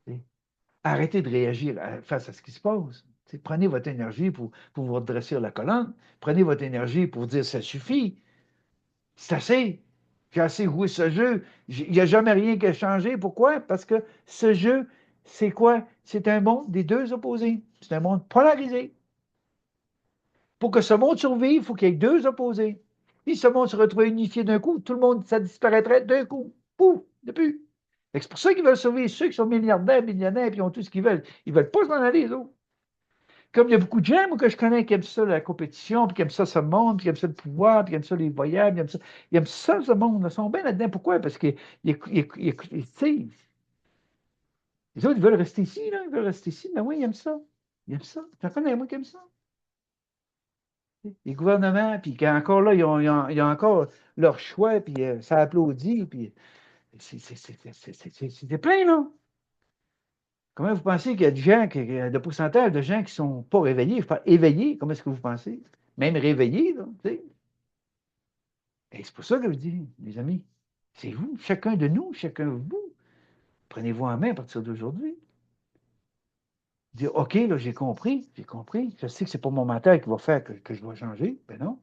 T'sais. Arrêtez de réagir face à ce qui se passe. T'sais, prenez votre énergie pour vous redresser la colonne. Prenez votre énergie pour dire ça suffit. C'est assez. J'ai assez joué ce jeu. Il n'y a jamais rien qui a changé. Pourquoi? Parce que ce jeu, c'est quoi? C'est un monde des deux opposés. C'est un monde polarisé. Pour que ce monde survive, il faut qu'il y ait deux opposés. Si ce monde se retrouve unifié d'un coup, tout le monde, ça disparaîtrait d'un coup. Pouf, depuis. C'est pour ça qu'ils veulent survivre. Ceux qui sont milliardaires, millionnaires, puis ont tout ce qu'ils veulent. Ils ne veulent pas s'en aller, les autres. Comme il y a beaucoup de gens, moi, que je connais, qui aiment ça, la compétition, puis qui aiment ça, ce monde, puis qui aiment ça, le pouvoir, puis qui aiment ça, les voyages, ils aiment ça, ce monde. Ils sont bien là-dedans. Pourquoi? Parce que, tu sais, les autres, ils veulent rester ici, là. Ils veulent rester ici. Mais oui, ils aiment ça. Ils aiment ça. J'en connais, moi, qui aime ça. Les gouvernements, puis encore là, ils ont encore leur choix, puis ça applaudit, puis c'est plein, là. Comment vous pensez qu'il y a des gens, de pourcentage de gens qui ne sont pas réveillés, pas éveillés, comment est-ce que vous pensez? Même réveillés, là, tu sais. Et c'est pour ça que je dis, les amis, c'est vous, chacun de nous, chacun de vous. Prenez-vous en main à partir d'aujourd'hui. Dire, OK, là, j'ai compris. Je sais que c'est pas mon mental qui va faire que je dois changer. Ben non.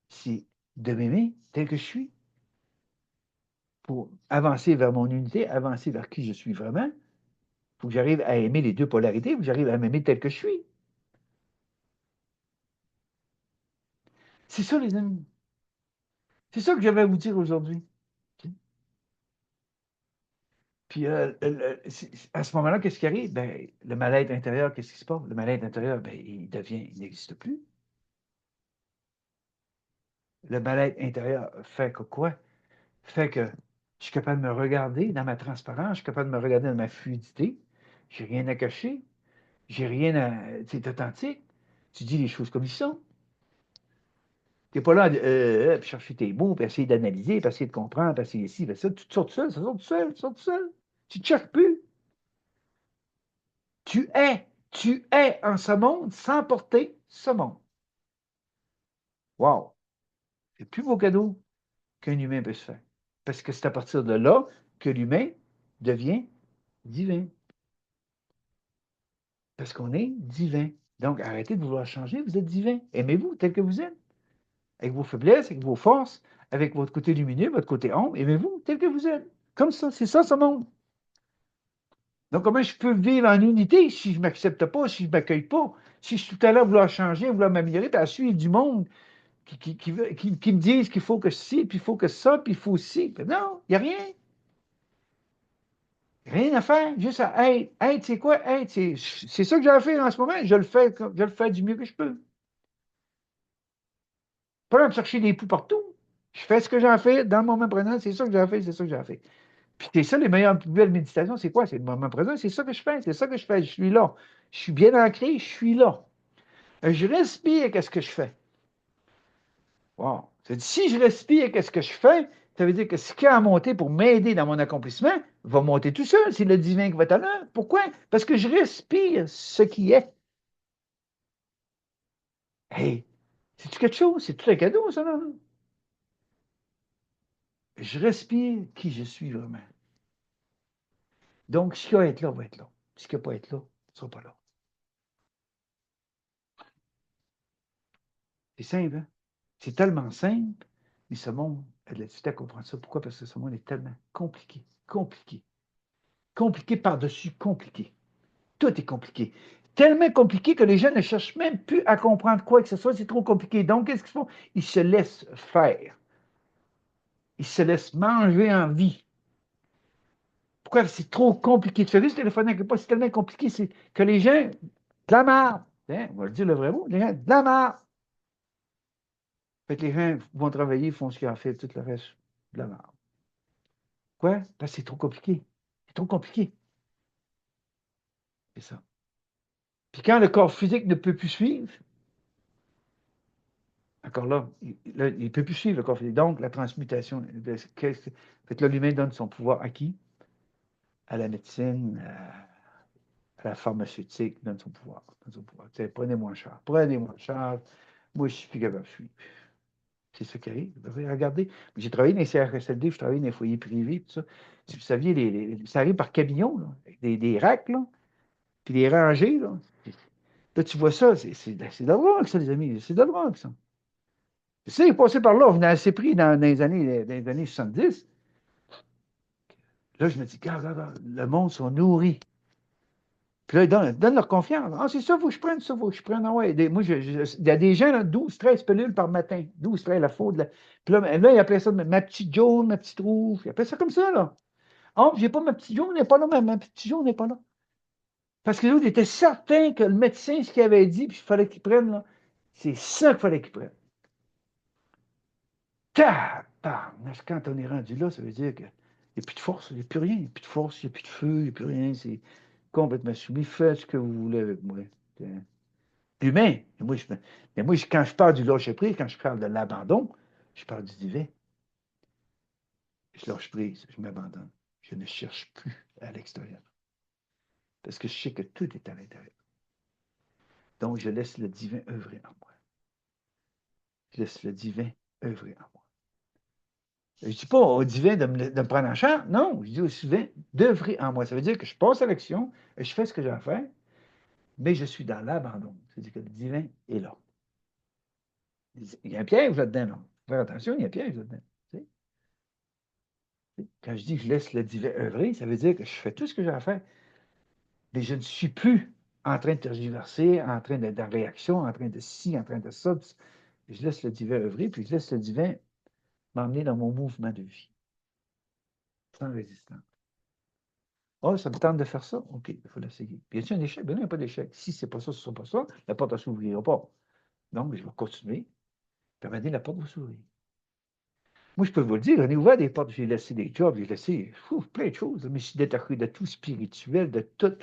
C'est de m'aimer tel que je suis pour avancer vers mon unité, avancer vers qui je suis vraiment. Il faut que j'arrive à aimer les deux polarités, il faut que j'arrive à m'aimer tel que je suis. C'est ça, les amis. C'est ça que j'avais à vous dire aujourd'hui. Puis à ce moment-là, qu'est-ce qui arrive? Ben, le mal-être intérieur, qu'est-ce qui se passe? Le mal-être intérieur, ben, il n'existe plus. Le mal-être intérieur fait que quoi? Fait que je suis capable de me regarder dans ma transparence, je suis capable de me regarder dans ma fluidité. J'ai rien à cacher. J'ai rien à. C'est authentique. Tu dis les choses comme ils sont. Tu n'es pas là à chercher tes mots, puis essayer d'analyser, puis essayer de comprendre, puis essayer ici, puis ça. Tu te sors tout seul, ça sort tout seul, tu sors tout seul. Tu ne cherches plus. Tu es. Tu es en ce monde sans porter ce monde. Wow! C'est le plus beau cadeau qu'un humain peut se faire. Parce que c'est à partir de là que l'humain devient divin. Parce qu'on est divin. Donc, arrêtez de vouloir changer, vous êtes divin. Aimez-vous tel que vous êtes. Avec vos faiblesses, avec vos forces, avec votre côté lumineux, votre côté ombre, aimez-vous tel que vous êtes. Comme ça, c'est ça, ce monde. Donc, comment je peux vivre en unité si je ne m'accepte pas, si je ne m'accueille pas, si je suis tout à l'heure vouloir changer, vouloir m'améliorer, puis à suivre du monde qui me disent qu'il faut que ci, puis il faut que ça, puis il faut ci. Non, il n'y a rien. Rien à faire, juste à être. Être, c'est quoi? Être, c'est ça que j'ai à faire en ce moment. Je le fais du mieux que je peux. Pas me chercher des poux partout. Je fais ce que j'ai à faire dans le moment présent. C'est ça que j'ai à faire, c'est ça que j'ai à faire. Puis c'est ça, les meilleures, plus belles méditations, c'est quoi? C'est le moment présent. C'est ça que je fais. C'est ça que je fais. Je suis là. Je suis bien ancré. Je suis là. Je respire. Qu'est-ce que je fais? Wow. Si je respire, qu'est-ce que je fais? Ça veut dire que ce qui a à monter pour m'aider dans mon accomplissement va monter tout seul. C'est le divin qui va être là. Pourquoi? Parce que je respire ce qui est. Hey, c'est-tu quelque chose? C'est tout un cadeau, ça, là? Je respire qui je suis vraiment. Donc, ce qui va être là, va être là. Ce qui va pas être là, ne sera pas là. C'est simple, hein? C'est tellement simple, mais ce monde a de la difficulté à comprendre ça. Pourquoi? Parce que ce monde est tellement compliqué. Compliqué. Compliqué par-dessus compliqué. Tout est compliqué. Tellement compliqué que les gens ne cherchent même plus à comprendre quoi que ce soit. C'est trop compliqué. Donc, qu'est-ce qu'ils font? Ils se laissent faire. Ils se laissent manger en vie. Pourquoi c'est trop compliqué de faire juste téléphoner à quelqu'un? C'est tellement compliqué que les gens De la merde! Hein, on va le dire le vrai mot, les gens, de la merde! Fait que les gens vont travailler, font ce qu'ils ont fait, tout le reste, de la merde. Quoi? Parce que c'est trop compliqué. C'est trop compliqué. C'est ça. Puis quand le corps physique ne peut plus suivre, encore là, il ne peut plus suivre le corps physique. Donc, la transmutation. Fait que là, l'humain donne son pouvoir à qui? À la médecine, à la pharmaceutique, donne son pouvoir. Donne son pouvoir. Prenez-moi en charge. Prenez-moi en charge. Moi, je suis plus capable de suivre. C'est ça qui arrive. Regardez, j'ai travaillé dans les CHSLD, je travaillé dans les foyers privés, tout ça. Si vous saviez, ça arrive par camion, là, avec des racks, là, puis des rangées. Là, là tu vois ça, c'est de la drogue, ça, les amis. C'est de la drogue, ça. Ça, il est passé par là, on venait assez pris dans les années 70. Là, je me dis, regarde, le monde sont nourris. Puis là, ils donnent leur confiance. Ah, c'est ça, il faut que je prenne, ça, il faut que je prenne. Ah ouais, moi, il y a des gens, là, 12, 13 pilules par matin. 12, 13, la faute. Puis là, ils appelaient ça ma petite jaune, ma petite rouge. Ils appelaient ça comme ça, là. Ah, puis j'ai pas ma petite jaune n'est pas là, ma petite jaune n'est pas là. Parce que les autres étaient certains que le médecin, ce qu'il avait dit, puis il fallait qu'il prenne, là, c'est ça qu'il fallait qu'il prenne. Tabarnak, quand on est rendu là, ça veut dire qu'il n'y a plus de force, il n'y a plus rien, il n'y a plus de force, il n'y a plus de feu, il n'y a plus rien, c'est complètement soumis. Faites ce que vous voulez avec moi. Humain. Quand je parle du lâcher prise, quand je parle de l'abandon, je parle du divin. Je lâche prise, je m'abandonne. Je ne cherche plus à l'extérieur. Parce que je sais que tout est à l'intérieur. Donc, je laisse le divin œuvrer en moi. Je laisse le divin œuvrer en moi. Je ne dis pas au divin de me prendre en charge. Non, je dis au divin d'œuvrer en moi. Ça veut dire que je passe à l'action, et je fais ce que j'ai à faire, mais je suis dans l'abandon. C'est-à-dire que le divin est là. Il y a un piège là-dedans. Là. Faire attention, il y a un piège là-dedans. Quand je dis que je laisse le divin œuvrer, ça veut dire que je fais tout ce que j'ai à faire, mais je ne suis plus en train de tergiverser, en train d'être en réaction, en train de ci, en train de ça. Je laisse le divin œuvrer, puis je laisse le divin m'emmener dans mon mouvement de vie, sans résistance. Oh, ça me tente de faire ça? OK, il faut l'essayer. Puis y a-t-il un échec? Ben non, il n'y a pas d'échec. Si ce n'est pas ça, ce ne sera pas ça, la porte ne s'ouvrira pas. Donc, je vais continuer. Puis à un moment donné, la porte va s'ouvrir. Moi, je peux vous le dire, j'en ai ouvert des portes, j'ai laissé des jobs, j'ai laissé plein de choses. Je me suis détaché de tout spirituel, de tout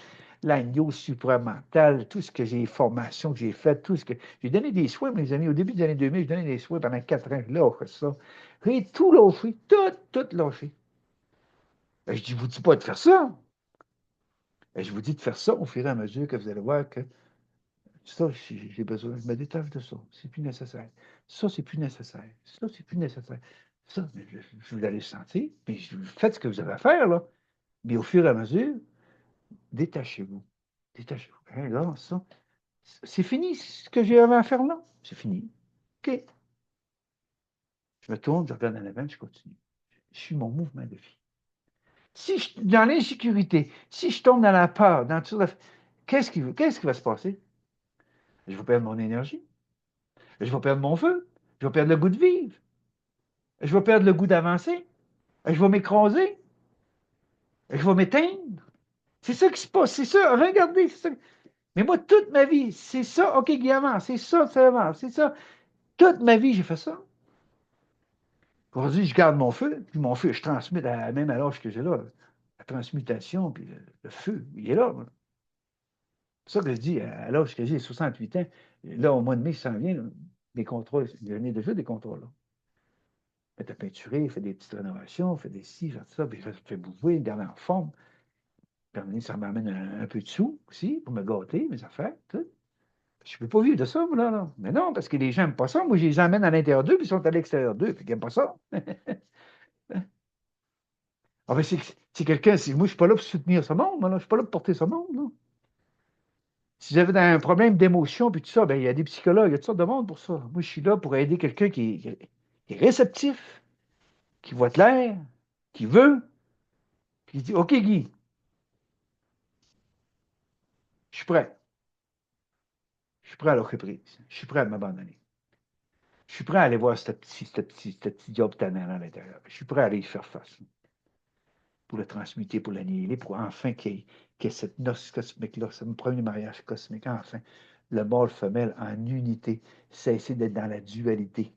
l'agneau supramental, tout ce que j'ai, formation que j'ai faite, tout ce que. J'ai donné des soins, mes amis. Au début des années 2000, j'ai donné des soins pendant 4 ans. Là, on fait ça. J'ai tout lâché, tout lâché. Ben, je ne vous dis pas de faire ça. Ben, je vous dis de faire ça au fur et à mesure que vous allez voir que ça, j'ai besoin, je me détache de ça. C'est plus nécessaire. Ça, c'est plus nécessaire. Ça, c'est plus nécessaire. Ça, vous allez le sentir, mais faites ce que vous avez à faire, là. Mais au fur et à mesure, détachez-vous. Détachez-vous. Hein, là, ça, c'est fini ce que j'ai à faire là. C'est fini. OK. Je me tourne, je regarde en avant, je continue. Je suis mon mouvement de vie. Si je, dans l'insécurité, si je tombe dans la peur, dans tout qu'est-ce qui va se passer? Je vais perdre mon énergie. Je vais perdre mon feu. Je vais perdre le goût de vivre. Je vais perdre le goût d'avancer. Je vais m'écraser. Je vais m'éteindre. C'est ça qui se passe. C'est ça. Regardez. Ça. Mais moi, toute ma vie, c'est ça. OK, Guy, avance. C'est ça, ça avance. C'est ça. Toute ma vie, j'ai fait ça. Aujourd'hui, je garde mon feu. Puis mon feu, je transmets même à l'âge que j'ai là. La transmutation, puis le feu, il est là. C'est ça que je dis, à l'âge que j'ai, 68 ans. Là, au mois de mai, ça s'en vient. Là, des contrôles. J'en ai déjà des contrôles. Là. Fait à peinturer, fait des petites rénovations, fait des ci, fait ça, puis fait bouger, garder en forme. Puis ça m'amène un peu de sous aussi pour me gâter, mes affaires, tout. Je ne peux pas vivre de ça, moi, là. Mais non, parce que les gens n'aiment pas ça. Moi, je les emmène à l'intérieur d'eux, puis ils sont à l'extérieur d'eux, puis ils n'aiment pas ça. Ah, ben, c'est quelqu'un, moi, je ne suis pas là pour soutenir ce monde, moi, là. Je ne suis pas là pour porter ce monde, là. Si j'avais un problème d'émotion, puis tout ça, ben, il y a des psychologues, il y a toutes sortes de monde pour ça. Moi, je suis là pour aider quelqu'un qui est réceptif, qui voit clair, qui veut, puis qui dit, OK, Guy, je suis prêt. Je suis prêt à lâcher prise. Je suis prêt à m'abandonner. Je suis prêt à aller voir ce petit job tannant à l'intérieur. Je suis prêt à aller y faire face. pour le transmuter, pour l'annihiler, pour enfin qu'il y ait cette noce cosmique-là, ce premier mariage cosmique, enfin, le mâle-femelle en unité, cesser d'être dans la dualité.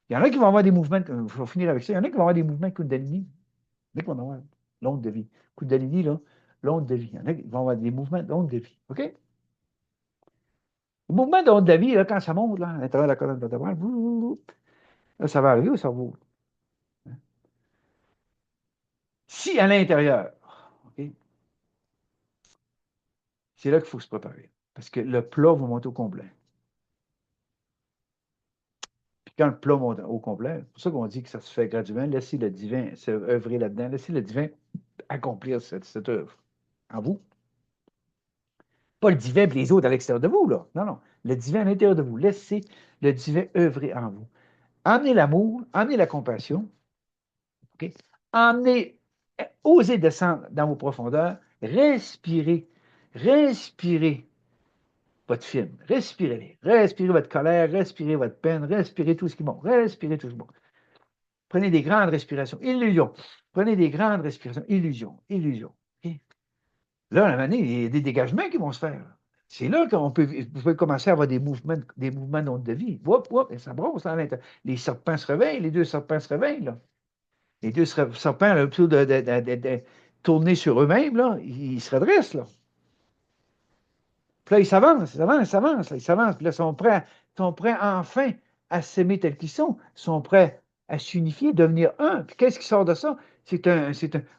Il y en a qui vont avoir des mouvements, je vais finir avec ça, il y en a qui vont avoir des mouvements Kundalini. Il y en a qui vont avoir l'onde de vie. Kundalini, là, l'onde de vie. Il y en a qui vont avoir des mouvements d'onde de vie. OK? Le mouvement d'onde de vie, là, quand ça monte là, à l'intérieur de la colonne vertébrale, là, ça va arriver au cerveau. Si à l'intérieur, OK, c'est là qu'il faut se préparer. Parce que le plat va monter au complet. Puis quand le plat monte au complet, c'est pour ça qu'on dit que ça se fait graduellement. Laissez le divin se œuvrer là-dedans. Laissez le divin accomplir cette œuvre en vous. Pas le divin et les autres à l'extérieur de vous, là. Non, non. Le divin à l'intérieur de vous. Laissez le divin œuvrer en vous. Emmenez l'amour, emmenez la compassion. OK? Emmenez, osez descendre dans vos profondeurs. Respirez. Respirez votre film. Respirez-les. Respirez votre colère, respirez votre peine, respirez tout ce qui monte. Respirez tout ce qui monte. Prenez des grandes respirations. Illusion. Prenez des grandes respirations. Illusion. Illusion. Okay? Là, à un moment donné, il y a des dégagements qui vont se faire. C'est là qu'on peut, vous pouvez commencer à avoir des mouvements d'onde de vie. Whoop, whoop, et ça brosse à l'intérieur. Les serpents se réveillent, les deux serpents se réveillent. Là. Les deux serpents, là, plutôt de tourner sur eux-mêmes, là, ils se redressent. Là. Puis là, ils s'avancent, ils avancent, ils s'avancent, ils s'avancent. Puis là, sont prêts enfin à s'aimer tels qu'ils sont, sont prêts à s'unifier, devenir un. Puis qu'est-ce qui sort de ça?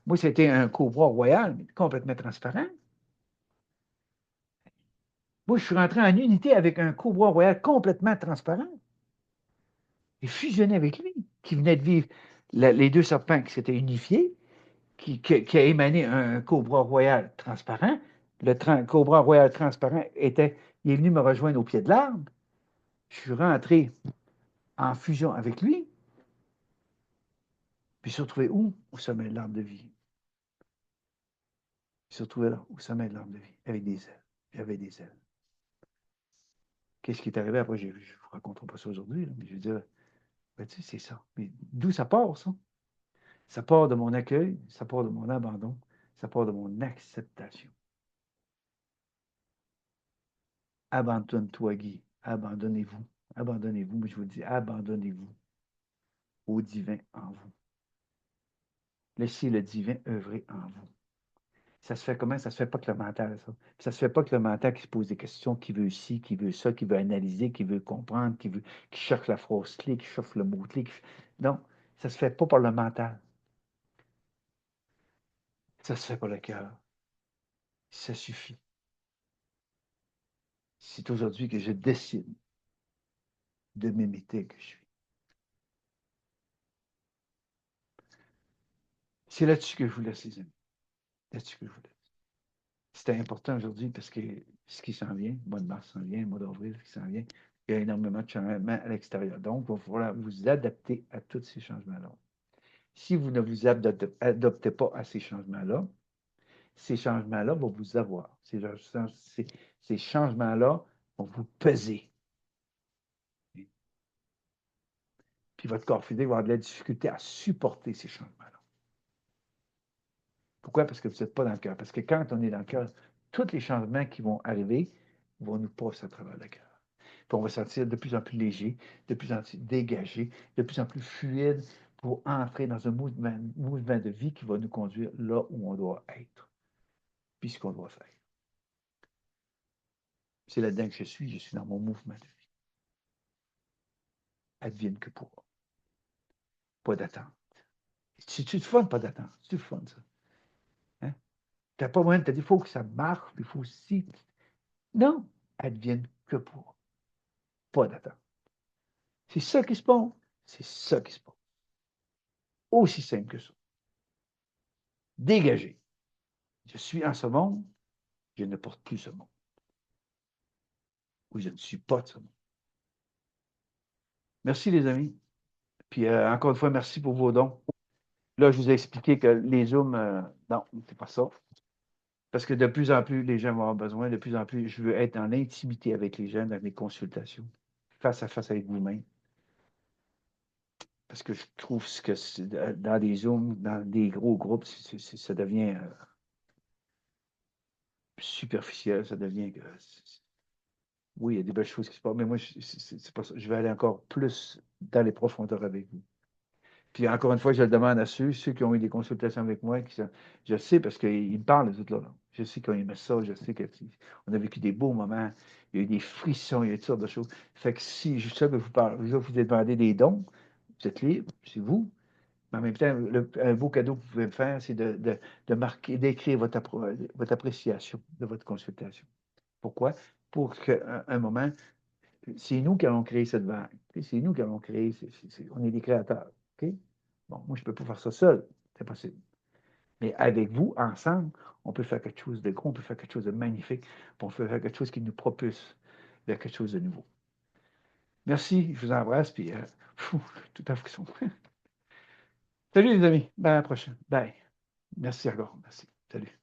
Moi, c'était un cobra royal, mais complètement transparent. Moi, je suis rentré en unité avec un cobra royal complètement transparent et fusionné avec lui, qui venait de vivre les deux serpents qui s'étaient unifiés, qui a émané un cobra royal transparent. Cobra royal transparent il est venu me rejoindre au pied de l'arbre. Je suis rentré en fusion avec lui, puis se retrouvé où? Au sommet de l'arbre de vie. Il se retrouvait là, au sommet de l'arbre de vie, avec des ailes. J'avais des ailes. Qu'est-ce qui est arrivé après? Je ne vous raconterai pas ça aujourd'hui, mais je veux dire, ben, tu sais, c'est ça. Mais d'où ça part, ça? Ça part de mon accueil, ça part de mon abandon, ça part de mon acceptation. Abandonne-toi, Guy. Abandonnez-vous. Abandonnez-vous, mais je vous dis, abandonnez-vous au divin en vous. Laissez le divin œuvrer en vous. Ça se fait comment? Ça se fait pas que le mental, ça. Puis ça se fait pas que le mental qui se pose des questions, qui veut ci, qui veut ça, qui veut analyser, qui veut comprendre, qui cherche la phrase clé, qui cherche le mot clé. Non, ça se fait pas par le mental. Ça se fait par le cœur. Ça suffit. C'est aujourd'hui que je décide de m'imiter que je suis. C'est là-dessus que je vous laisse, les amis. Là-dessus que je vous laisse. C'était important aujourd'hui parce que ce qui s'en vient, le mois de mars s'en vient, le mois d'avril qui s'en vient, il y a énormément de changements à l'extérieur. Donc, il va falloir vous adapter à tous ces changements-là. Si vous ne vous adoptez pas à ces changements-là vont vous avoir. Ces changements-là vont vous peser. Puis votre corps physique va avoir de la difficulté à supporter ces changements-là. Pourquoi? Parce que vous n'êtes pas dans le cœur. Parce que quand on est dans le cœur, tous les changements qui vont arriver vont nous passer à travers le cœur. Puis on va se sentir de plus en plus léger, de plus en plus dégagé, de plus en plus fluide pour entrer dans un mouvement de vie qui va nous conduire là où on doit être, puis ce qu'on doit faire. C'est là-dedans que je suis dans mon mouvement de vie. Advienne que pourra. Pas d'attente. C'est-tu le fun, pas d'attente? C'est-tu le fun, ça? Hein? Tu n'as pas moyen de te dire, il faut que ça marche, il faut aussi. Non, advienne que pourra. Pas d'attente. C'est ça qui se passe. C'est ça qui se passe. Aussi simple que ça. Dégagé. Je suis en ce monde, je ne porte plus ce monde. Ou je ne suis pas de ce monde. Merci, les amis. Puis, encore une fois, merci pour vos dons. Là, je vous ai expliqué que les Zooms, non, c'est pas ça. Parce que de plus en plus, les gens vont avoir besoin, de plus en plus, je veux être dans l'intimité avec les gens dans mes consultations, face à face avec vous-même. parce que je trouve que dans des Zooms, dans des gros groupes, ça devient superficiel, ça devient que oui, il y a des belles choses qui se passent, mais moi, c'est pas ça. Je vais aller encore plus dans les profondeurs avec vous. Puis encore une fois, je le demande à ceux qui ont eu des consultations avec moi, je sais parce qu'ils me parlent, les autres là. Je sais qu'ils ont aimé ça, je sais qu'on a vécu des beaux moments, il y a eu des frissons, il y a eu toutes sortes de choses. Fait que si je sais que vous êtes demandé des dons, vous êtes libre, c'est vous. Mais en même temps, un beau cadeau que vous pouvez me faire, c'est de marquer, d'écrire votre appréciation de votre consultation. Pourquoi? Pour qu'à un moment, c'est nous qui allons créer cette vague. C'est nous qui allons créer, on est des créateurs. OK? Bon, moi, je ne peux pas faire ça seul. C'est impossible. Mais avec vous, ensemble, on peut faire quelque chose de gros, on peut faire quelque chose de magnifique, puis on peut faire quelque chose qui nous propulse vers quelque chose de nouveau. Merci, je vous embrasse, puis tout à frisson. Salut les amis, ben, à la prochaine. Bye. Merci encore. Merci. Salut.